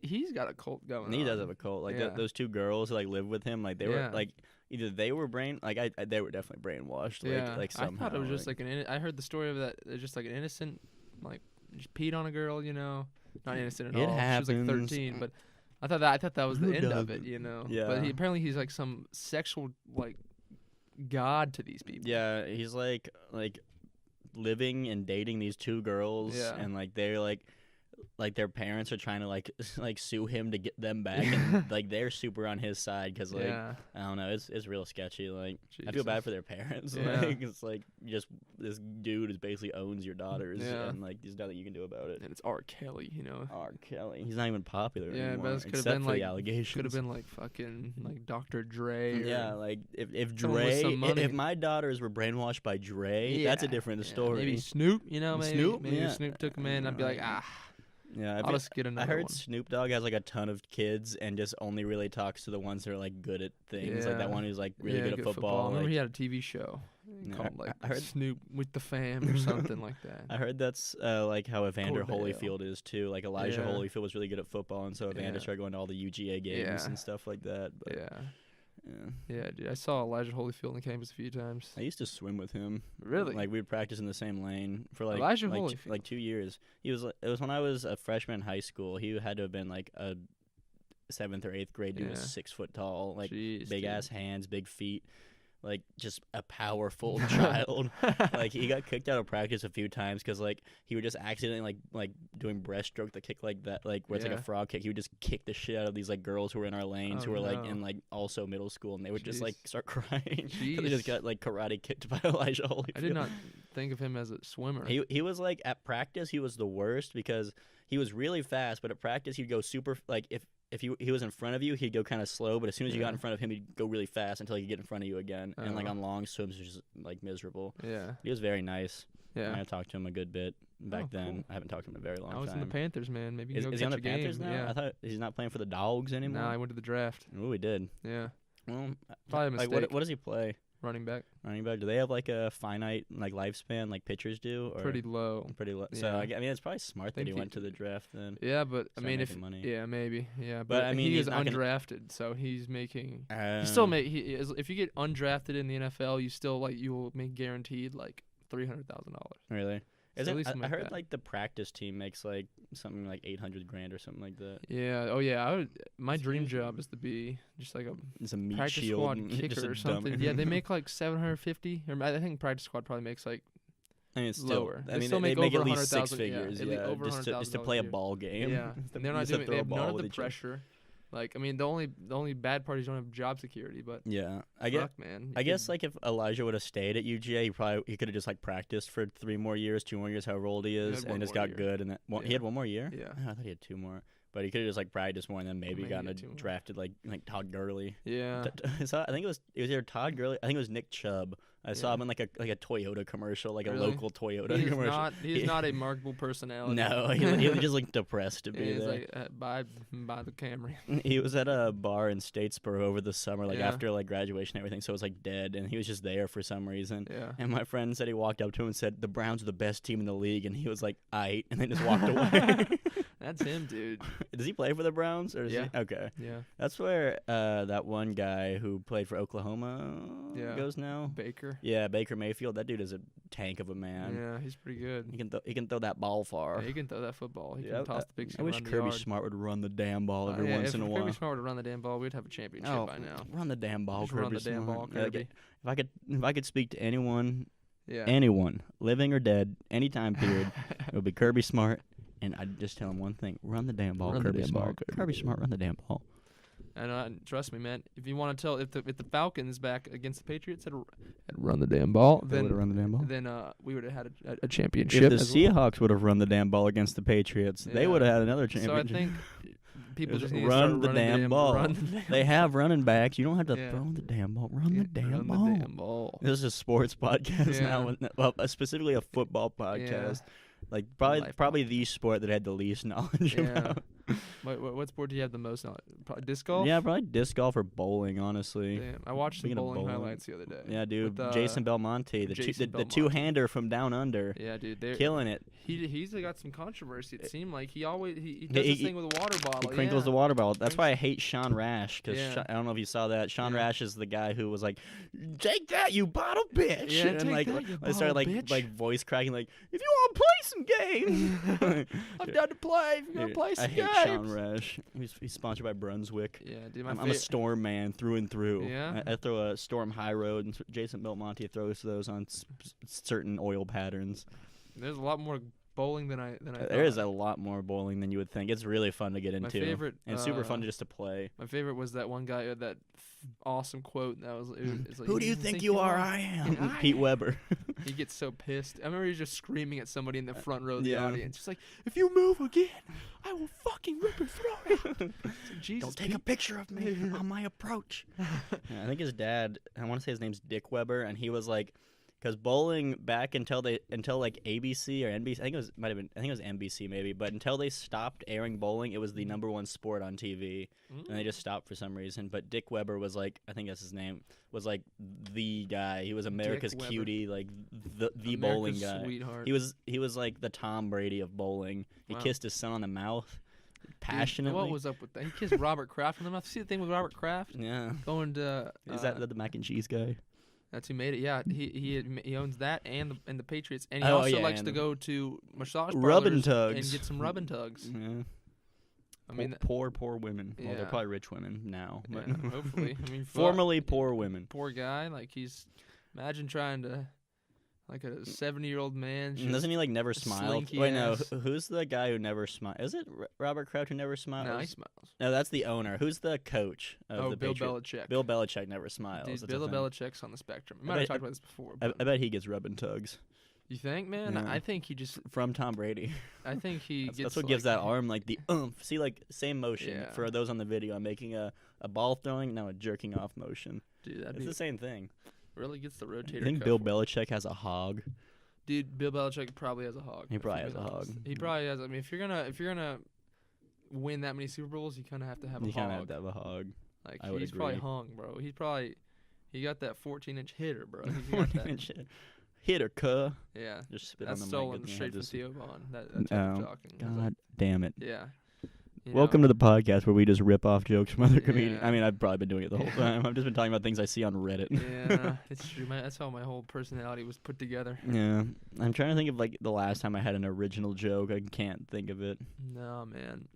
S2: he's got a cult going
S1: And he
S2: on.
S1: does have a cult. Like
S2: Yeah.
S1: those two girls who like live with him. Like they
S2: Yeah.
S1: were like either they were they were definitely brainwashed.
S2: Yeah,
S1: Like somehow.
S2: I thought it was just like I heard the story of that. It's just like an innocent, like just peed on a girl. You know, not innocent at
S1: It
S2: all. She was like
S1: happens.
S2: 13, but I thought that was the
S1: Who
S2: end of it.
S1: doesn't?
S2: You know.
S1: Yeah.
S2: But apparently he's like some sexual like god to these people.
S1: Yeah, he's like living and dating these two girls,
S2: Yeah.
S1: and like they're like their parents are trying to like sue him to get them back, and like they're super on his side because like
S2: Yeah.
S1: I don't know, it's real sketchy. Like I feel bad
S2: Jesus.
S1: for their parents.
S2: Yeah.
S1: Like it's like just this dude who basically owns your daughters,
S2: Yeah.
S1: and like there's nothing you can do about it.
S2: And it's R. Kelly. You know.
S1: R. Kelly, he's not even popular
S2: Yeah,
S1: anymore,
S2: but this could've
S1: except
S2: been,
S1: for
S2: like-
S1: the allegations.
S2: Could have been like fucking like Dr. Dre. Or,
S1: Yeah, like if
S2: someone with
S1: Dre,
S2: some money.
S1: if my daughters were brainwashed by Dre, that's a
S2: Yeah,
S1: different
S2: yeah,
S1: story.
S2: Maybe Snoop. You know, maybe
S1: Snoop?
S2: maybe
S1: Yeah.
S2: if Snoop took him in. I'd be like,
S1: Yeah. Yeah,
S2: I'll just get
S1: I
S2: another
S1: heard
S2: one.
S1: Snoop Dogg has like a ton of kids and just only really talks to the ones that are like good at things. Like
S2: Yeah.
S1: that one who's like really
S2: Yeah,
S1: good at football.
S2: I remember
S1: Like,
S2: he had a TV show
S1: Yeah,
S2: called like
S1: I heard-
S2: Snoop with the Fam or something like that.
S1: I heard that's like how Evander
S2: Cordell.
S1: Holyfield is too. Like Elijah
S2: Yeah.
S1: Holyfield was really good at football, and so Evander
S2: Yeah.
S1: started going to all the UGA games
S2: Yeah.
S1: and stuff like that. But
S2: Yeah,
S1: yeah.
S2: yeah, dude. I saw Elijah Holyfield on the campus a few times.
S1: I used to swim with him.
S2: Really?
S1: Like we would practice in the same lane for like
S2: Elijah
S1: like,
S2: Holyfield.
S1: like 2 years. He was it was when I was a freshman in high school. He had to have been like a 7th or 8th grade. He was
S2: Yeah.
S1: 6 foot tall, like
S2: Jeez,
S1: big
S2: dude.
S1: ass hands, big feet, like just a powerful child. Like he got kicked out of practice a few times because like he would just accidentally like doing breaststroke the kick like that, like where it's like
S2: Yeah.
S1: a frog kick. He would just kick the shit out of these like girls who were in our lanes
S2: Oh,
S1: who were like
S2: no.
S1: in like also middle school, and they would just
S2: Jeez.
S1: like start crying. 'Cause they just
S2: Jeez.
S1: got like karate kicked by Elijah Holyfield.
S2: I did not think of him as a swimmer.
S1: He was like at practice he was the worst because he was really fast, but at practice he'd go super like if he was in front of you he'd go kind of slow, but as soon as you got
S2: Yeah.
S1: in front of him he'd go really fast until he could get in front of you again. And like
S2: Oh.
S1: on long swims it was just like miserable.
S2: Yeah,
S1: He was very nice.
S2: yeah.
S1: I talked to him a good bit back
S2: Oh,
S1: then.
S2: cool.
S1: I haven't talked to him in a very long
S2: I was
S1: time.
S2: in the Panthers, man. Maybe you
S1: is
S2: can go
S1: is he on
S2: catch
S1: the
S2: a
S1: Panthers
S2: game.
S1: now?
S2: Yeah.
S1: I thought he's not playing for the Dogs anymore.
S2: No, I went to the draft.
S1: Oh, he did.
S2: Yeah,
S1: Well,
S2: Probably a
S1: like
S2: mistake.
S1: what does he play?
S2: running back.
S1: Running back? Do they have like a finite like lifespan like pitchers do? Or
S2: Pretty low.
S1: pretty low. So
S2: Yeah.
S1: I mean, it's probably smart that
S2: Think
S1: he
S2: he-
S1: went to the draft then.
S2: Yeah, but I
S1: Start
S2: mean, if
S1: making money.
S2: yeah, maybe, yeah,
S1: But, I mean,
S2: he
S1: he's
S2: is
S1: not gonna-
S2: undrafted, so he's making. He still
S1: Um,
S2: make if you get undrafted in the NFL, you still like you will make guaranteed like $300,000.
S1: Really?
S2: So
S1: Isn't,
S2: at least
S1: I
S2: something like
S1: heard
S2: that.
S1: like the practice team makes like something like $800,000 or something like that.
S2: Yeah. Oh yeah. My
S1: It's
S2: dream
S1: usually-
S2: job is to be just like a
S1: It's a meat
S2: practice
S1: shield
S2: squad
S1: and just
S2: kicker
S1: a
S2: or something.
S1: dummy.
S2: Yeah, they make like 750, or I think practice squad probably makes like
S1: I mean, it's still,
S2: lower.
S1: I
S2: They
S1: mean,
S2: still
S1: they
S2: make
S1: make at
S2: over
S1: least 6
S2: $100,000,
S1: figures,
S2: yeah, over
S1: just to
S2: $100,000
S1: play a
S2: a year.
S1: ball game.
S2: yeah.
S1: Just to-
S2: And they're not
S1: just to
S2: doing.
S1: throw
S2: They
S1: a
S2: have none
S1: ball
S2: of
S1: with
S2: the
S1: each other.
S2: pressure. Like I mean, the only bad part is you don't have job security. But
S1: Yeah, I guess.
S2: fuck, man.
S1: I guess like if Elijah would have stayed at UGA, he could have just like practiced for 3 more years, 2 more years, however old he is,
S2: had one
S1: and just
S2: more
S1: got
S2: year.
S1: good. And that, he
S2: Yeah.
S1: had 1 more year.
S2: Yeah.
S1: Oh, I thought he had 2 more, but he could have just like practiced more and then maybe
S2: maybe
S1: gotten
S2: he had 2 more.
S1: drafted like Todd Gurley.
S2: Yeah.
S1: I think it was either Todd Gurley. I think it was Nick Chubb. I saw
S2: Yeah.
S1: him in like a Toyota commercial, like
S2: Really?
S1: a local Toyota
S2: He is
S1: commercial.
S2: not. He is not a marketable personality.
S1: No, he just looked depressed to be
S2: He's
S1: there.
S2: like buy the Camry.
S1: He was at a bar in Statesboro over the summer, like
S2: Yeah.
S1: after like graduation and everything, so it was like dead, and he was just there for some reason.
S2: Yeah.
S1: And my friend said he walked up to him and said, "The Browns are the best team in the league," and he was like, "Aight," and then just walked away.
S2: That's him, dude.
S1: Does he play for the Browns? Or is
S2: Yeah.
S1: He? Okay.
S2: Yeah.
S1: That's where that one guy who played for Oklahoma goes now.
S2: Baker.
S1: Yeah, Baker Mayfield. That dude is a tank of a man.
S2: Yeah, he's pretty good.
S1: He can throw that ball far.
S2: Yeah, he can throw that football. He
S1: Yeah,
S2: can toss the big.
S1: I wish Kirby Smart would run the damn ball every once in a while.
S2: If Kirby Smart would run the damn ball, we'd have a championship by now.
S1: Run the damn ball,
S2: Just
S1: Kirby
S2: run the damn
S1: Smart.
S2: ball, Kirby.
S1: If I could speak to anyone,
S2: Yeah.
S1: anyone, living or dead, any time period, it would be Kirby Smart, and I'd just tell him one thing: run the damn ball,
S2: Run the
S1: Kirby
S2: damn
S1: Smart.
S2: ball, Kirby.
S1: Kirby Smart, run the damn ball.
S2: And trust me, man. If you want to tell, if the Falcons back against the Patriots had run the damn ball,
S1: They would have run the damn ball.
S2: then we would have had a championship.
S1: If the
S2: as well.
S1: Seahawks would have run the damn ball against the Patriots, they
S2: Yeah.
S1: would have had another
S2: So I
S1: championship.
S2: think people
S1: Just
S2: just need to
S1: run
S2: start
S1: the
S2: running
S1: damn ball.
S2: Run the damn
S1: They have running backs. You don't have to
S2: Yeah.
S1: throw the damn ball. Run the damn
S2: run
S1: ball.
S2: the damn ball.
S1: This is a sports podcast
S2: Yeah.
S1: now, well, specifically a football podcast. Like probably the sport that I had the least knowledge
S2: Yeah.
S1: about.
S2: What sport do you have the most knowledge? Disc golf.
S1: Yeah, probably disc golf or bowling, honestly.
S2: Damn, I watched some
S1: Speaking of
S2: bowling
S1: bowling,
S2: highlights the other day.
S1: Yeah, dude.
S2: With,
S1: Jason Belmonte, the
S2: Jason
S1: the
S2: Belmonte.
S1: two-hander from down under,
S2: Yeah, dude. They're
S1: killing it.
S2: He's got some controversy. It seemed like he always he does this thing with a water bottle.
S1: He crinkles
S2: yeah.
S1: the water bottle. That's why I hate Sean Rash, because
S2: Yeah.
S1: I don't know if you saw that. Sean
S2: Yeah.
S1: Rash is the guy who was like, "Take that, you bottle bitch!"
S2: Yeah,
S1: and
S2: take
S1: like
S2: that, you
S1: I started
S2: bottle bitch.
S1: like voice cracking, like, "If you want to play some games,
S2: I'm down to play. If you want
S1: Dude,
S2: to play some
S1: I hate
S2: games.
S1: Sean Rash. He's sponsored by Brunswick.
S2: Yeah, dude.
S1: I'm a storm man through and through.
S2: Yeah?
S1: I throw a storm high road, and Jason Belmonte throws those on certain oil patterns.
S2: There's a lot more bowling than I thought.
S1: There is a lot more bowling than you would think. It's really fun to get
S2: My
S1: into.
S2: favorite,
S1: and super fun just to play.
S2: My favorite was that one guy who had that awesome quote. That was, it's like,
S1: Who do you think you are? I am. Pete Weber.
S2: He gets so pissed. I remember he was just screaming at somebody in the front row of the
S1: Yeah.
S2: audience. Just like, if you move again, I will fucking rip your throat out. It's like, Jesus,
S1: Don't take a picture of me on my approach. Yeah, I think his dad, I want to say his name's Dick Weber, and he was like, because bowling back until like ABC or NBC, I think it was NBC maybe, but until they stopped airing bowling, it was the /1 sport on TV, and they just stopped for some reason. But Dick Weber was like, I think that's his name, was like the guy. He was America's
S2: Weber.
S1: cutie, like the
S2: America's
S1: bowling guy.
S2: Sweetheart.
S1: He was like the Tom Brady of bowling. He
S2: Wow.
S1: kissed his son on the mouth,
S2: Dude,
S1: passionately.
S2: what was up with that? He kissed Robert Kraft on the mouth. See the thing with Robert Kraft
S1: Yeah.
S2: going to
S1: Is that the mac and cheese guy?
S2: That's who made it. Yeah, he owns that and the Patriots, and he
S1: Oh,
S2: also
S1: yeah,
S2: likes
S1: and
S2: to go to massage
S1: Rubbin'
S2: parlors
S1: tugs.
S2: and get some rubbin' tugs.
S1: Yeah.
S2: I mean,
S1: poor women. Well, they're
S2: Yeah.
S1: probably rich women now.
S2: yeah,
S1: But
S2: hopefully. I mean,
S1: formerly poor women.
S2: poor guy. Like imagine trying to, like a 70-year-old man.
S1: And doesn't he like never smiled?
S2: slinky
S1: Wait, no.
S2: ass.
S1: Who's the guy who never smiled? Is it Robert Kraft who never smiles?
S2: No, he smiles.
S1: No, that's the owner. Who's the coach of the
S2: Bill
S1: Patriots?
S2: Belichick.
S1: Bill Belichick never smiles.
S2: Dude,
S1: That's a
S2: Bill
S1: thing.
S2: Belichick's on the spectrum. We
S1: I
S2: might have
S1: bet-
S2: talked about this before.
S1: I
S2: But
S1: bet he gets rubbing tugs
S2: you think, man?
S1: Yeah.
S2: I think he just.
S1: from Tom Brady.
S2: I think he
S1: That's,
S2: gets.
S1: that's what gives
S2: like-
S1: that arm like the oomph. See, like same motion
S2: Yeah.
S1: for those on the video. I'm making a ball throwing, no, a jerking off motion.
S2: Dude, that'd
S1: It's
S2: be
S1: the same thing.
S2: really gets the rotator.
S1: You think
S2: cuff
S1: Bill
S2: work.
S1: Belichick has a hog?
S2: Dude, Bill Belichick probably has a hog.
S1: He
S2: if
S1: probably
S2: I'm
S1: has
S2: being
S1: a hog.
S2: honest. He probably has. I mean, if you're gonna win that many Super Bowls, you kind of have to have a
S1: You kind of have
S2: hog.
S1: to have a hog.
S2: Like
S1: I would
S2: he's probably
S1: agree.
S2: hung, bro. He got that 14-inch hitter, bro. He's got that.
S1: Hitter, cuh.
S2: Yeah,
S1: Just spit
S2: that's
S1: on the
S2: stolen
S1: mic.
S2: straight from Theo Vaughn. That's what I'm talking. I was like,
S1: God damn it.
S2: yeah. You
S1: Welcome
S2: know,
S1: to the podcast where we just rip off jokes from other comedians.
S2: Yeah.
S1: I mean, I've probably been doing it the whole time. I've just been talking about things I see on Reddit.
S2: Yeah, it's true. That's how my whole personality was put together.
S1: Yeah. I'm trying to think of like the last time I had an original joke. I can't think of it.
S2: No, man.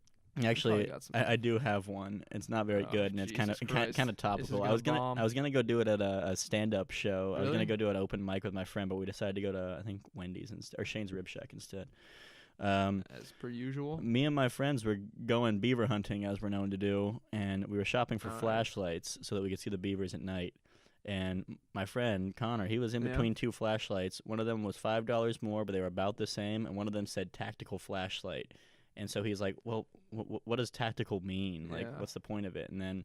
S1: Actually,
S2: got some-
S1: I do have one. It's not very
S2: Oh,
S1: good, and it's kind of
S2: Jesus Christ.
S1: kind of
S2: This is
S1: topical.
S2: gonna bomb.
S1: I was gonna go do it at a stand-up show. I was
S2: Really?
S1: gonna go do an open mic with my friend, but we decided to go to I think Wendy's or Shane's Rib Shack instead.
S2: As per usual.
S1: Me and my friends were going beaver hunting, as we're known to do, and we were shopping for
S2: Alright.
S1: flashlights so that we could see the beavers at night. And my friend Connor, he was in
S2: Yeah.
S1: between two flashlights. One of them was $5 more, but they were about the same, and one of them said tactical flashlight. And so he's like, "Well, what does tactical mean? Like,
S2: Yeah.
S1: what's the point of it?" And then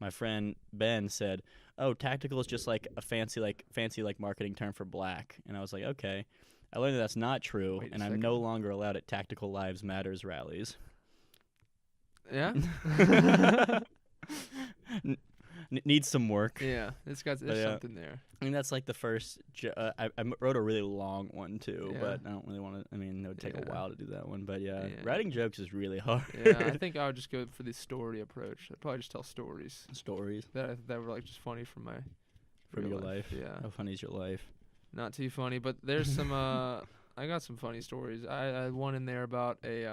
S1: my friend Ben said, "Oh, tactical is just like a fancy marketing term for black." And I was like, "Okay." I learned that that's not true,
S2: Wait a
S1: and I'm
S2: second.
S1: no longer allowed at Tactical Lives Matters rallies.
S2: Yeah.
S1: needs some work.
S2: Yeah, there's
S1: yeah.
S2: something there.
S1: I mean, that's like the first. I wrote a really long one too,
S2: Yeah.
S1: but I don't really want to. I mean, it would take a
S2: Yeah.
S1: while to do that one. But yeah,
S2: Yeah.
S1: writing jokes is really hard.
S2: Yeah, I think I would just go for the story approach. I'd probably just tell stories
S1: Stories
S2: that were like just funny from my
S1: from
S2: real
S1: your life.
S2: Yeah,
S1: How funny is your life?
S2: not too funny, but there's some. I got some funny stories. I had one in there about a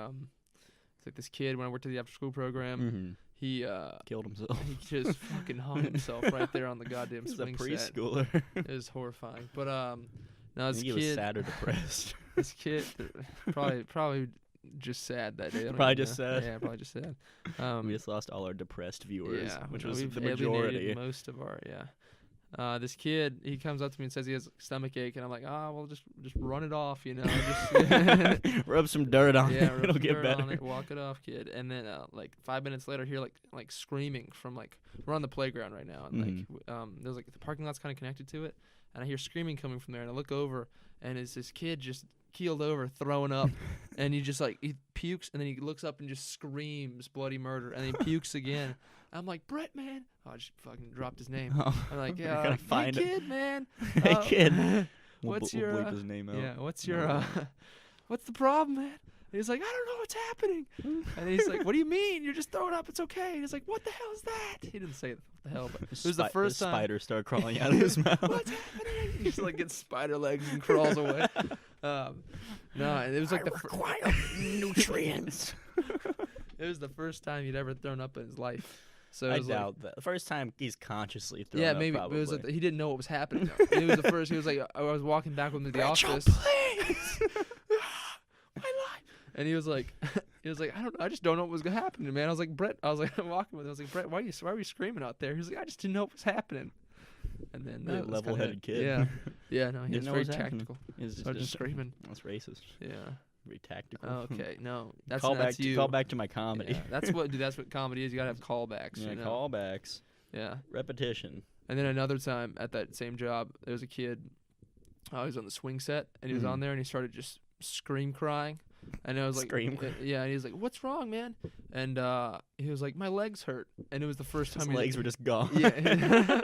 S2: it's like this kid when I worked at the after school program.
S1: Mm-hmm.
S2: He
S1: Killed himself.
S2: he just fucking hung himself right there on the goddamn
S1: He's a
S2: swing set.
S1: preschooler.
S2: It was horrifying. But now
S1: I
S2: this
S1: think he was
S2: kid,
S1: sad or depressed.
S2: this kid, probably just sad that day. I don't
S1: Probably
S2: even
S1: just
S2: know.
S1: sad.
S2: Yeah, probably just sad.
S1: We just lost all our depressed viewers,
S2: Yeah,
S1: which
S2: no,
S1: was
S2: we've
S1: the
S2: alienated
S1: majority.
S2: most of our this kid, he comes up to me and says he has stomach ache, and I'm like, well, just run it off, you know. Just
S1: Rub some dirt on
S2: yeah,
S1: it.
S2: rub
S1: It'll
S2: some
S1: get
S2: dirt
S1: better.
S2: on it, walk it off, kid. And then like 5 minutes later, here like screaming from like we're on the playground right now, and there's like the parking lot's kind of connected to it, and I hear screaming coming from there, and I look over, and it's this kid just keeled over, throwing up, and he just like he pukes, and then he looks up and just screams bloody murder, and then he pukes again. I'm like, Brett, man. Oh, I just fucking dropped his name.
S1: Oh,
S2: I'm like,
S1: you're
S2: yeah,
S1: gonna
S2: hey
S1: find it.
S2: kid, man.
S1: Hey kid.
S2: What's
S1: we'll
S2: your
S1: bleep his name out.
S2: yeah? What's
S1: No.
S2: your what's the problem, man? And he's like, I don't know what's happening. And he's like, what do you mean? You're just throwing up. It's okay. And he's like, what the hell is that? He didn't say what the hell, but it was the first time.
S1: Spiders start crawling out of his mouth.
S2: What's happening? He just like gets spider legs and crawls away. No, and it was like
S1: require nutrients.
S2: it was the first time he'd ever thrown up in his life. So
S1: I
S2: it was like,
S1: doubt that. The first time he's consciously thrown
S2: yeah,
S1: up,
S2: maybe
S1: probably.
S2: it was like he didn't know what was happening. Though. It was the first. He was like, I was walking back with him to the office.
S1: Please.
S2: My life. And he was like, I just don't know what was gonna happen, man. I was like, Brett, I'm walking with him. I was like, Brett, why are you screaming out there? He was like, I just didn't know what was happening. And then
S1: Really
S2: that was
S1: level-headed
S2: kinda,
S1: kid.
S2: yeah, no, he
S1: Didn't
S2: was
S1: know
S2: very
S1: what was happening.
S2: tactical.
S1: He's
S2: So I was just screaming.
S1: That's racist.
S2: Yeah.
S1: Very tactical.
S2: Okay, no, that's
S1: call
S2: that's
S1: back.
S2: you.
S1: Call back to my comedy.
S2: Yeah, that's what comedy is. You gotta have callbacks.
S1: Yeah,
S2: you know?
S1: callbacks.
S2: Yeah.
S1: Repetition.
S2: And then another time at that same job, there was a kid. He was on the swing set, and he was on there, and he started just scream crying. And I was like,
S1: Scream.
S2: yeah. And he was like, "What's wrong, man?" And he was like, "My legs hurt." And it was the first time
S1: His legs were just gone.
S2: Yeah.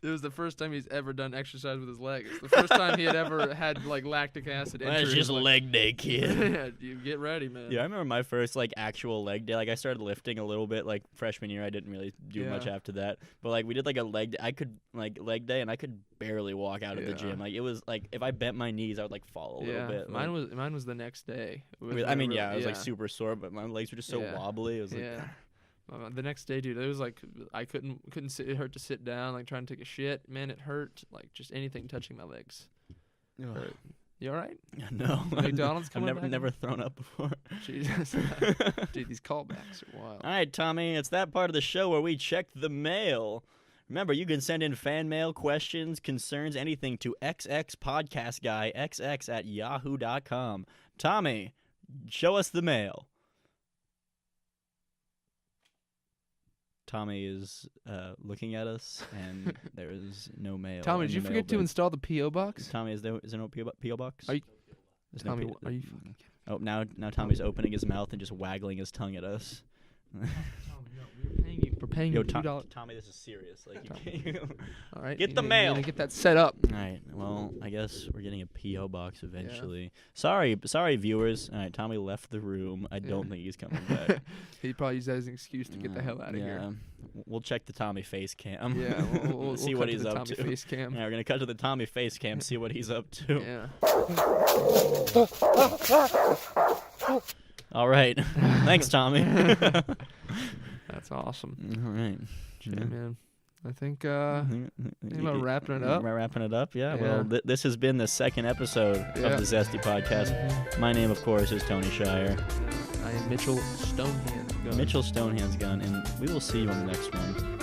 S2: It was the first time he's ever done exercise with his legs. The first time he had ever had like lactic acid. enter
S1: That's
S2: his
S1: just leg day, kid.
S2: Yeah, you get ready, man.
S1: Yeah, I remember my first like actual leg day. Like I started lifting a little bit like freshman year. I didn't really do much
S2: Yeah.
S1: after that. But like we did like a leg day. I could like leg day and I could barely walk out of the
S2: Yeah.
S1: gym. Like it was like if I bent my knees, I would like fall a little bit.
S2: Mine
S1: like,
S2: was the next day. It was
S1: I mean,
S2: really-
S1: yeah, I was like super sore, but my legs were just so
S2: Yeah.
S1: wobbly. It was like,
S2: Yeah. The next day, dude, it was like I couldn't sit. It hurt to sit down, like trying to take a shit. Man, it hurt. Like just anything touching my legs.
S1: ugh.
S2: Hurt. You all right?
S1: No,
S2: McDonald's
S1: I've
S2: coming
S1: never
S2: back?
S1: never thrown up before.
S2: Jesus. Dude, these callbacks are wild.
S1: All right, Tommy, it's that part of the show where we check the mail. Remember, you can send in fan mail, questions, concerns, anything to xxpodcastguy@yahoo.com. Tommy, show us the mail. Tommy is looking at us, and there is no mail.
S2: Tommy,
S1: in
S2: did you
S1: the
S2: forget to
S1: mailbag.
S2: install the PO box?
S1: Tommy, is there no PO box?
S2: Are you-
S1: There's no
S2: Tommy,
S1: P-
S2: are you?
S1: Oh, now Tommy's opening his mouth and just waggling his tongue at us.
S2: We're paying you $2.
S1: Tommy, this is serious. Like, you
S2: Tommy.
S1: can't.
S2: All right.
S1: Get
S2: you
S1: the
S2: need-
S1: mail.
S2: You need to get that set up.
S1: All right. Well, I guess we're getting a PO box eventually. Sorry, viewers. All right, Tommy left the room. I don't think he's coming back.
S2: He probably used that as an excuse to get the hell out of here.
S1: We'll check the Tommy face cam.
S2: Yeah. We'll
S1: see
S2: cut
S1: what
S2: to
S1: he's
S2: the
S1: up
S2: Tommy
S1: to.
S2: face cam.
S1: Yeah, we're gonna cut to the Tommy face cam, see what he's up to.
S2: Yeah.
S1: All right. Thanks, Tommy.
S2: That's awesome.
S1: All right.
S2: Okay, man. I think
S1: Think
S2: about wrapping it up?
S1: We're wrapping it up, yeah.
S2: Yeah.
S1: Well, this has been the second episode
S2: Yeah.
S1: of the Zesty podcast. My name, of course, is Tony Shire.
S2: I am Mitchell Stonehands.
S1: Mitchell Stonehands Gun, and we will see you on the next one.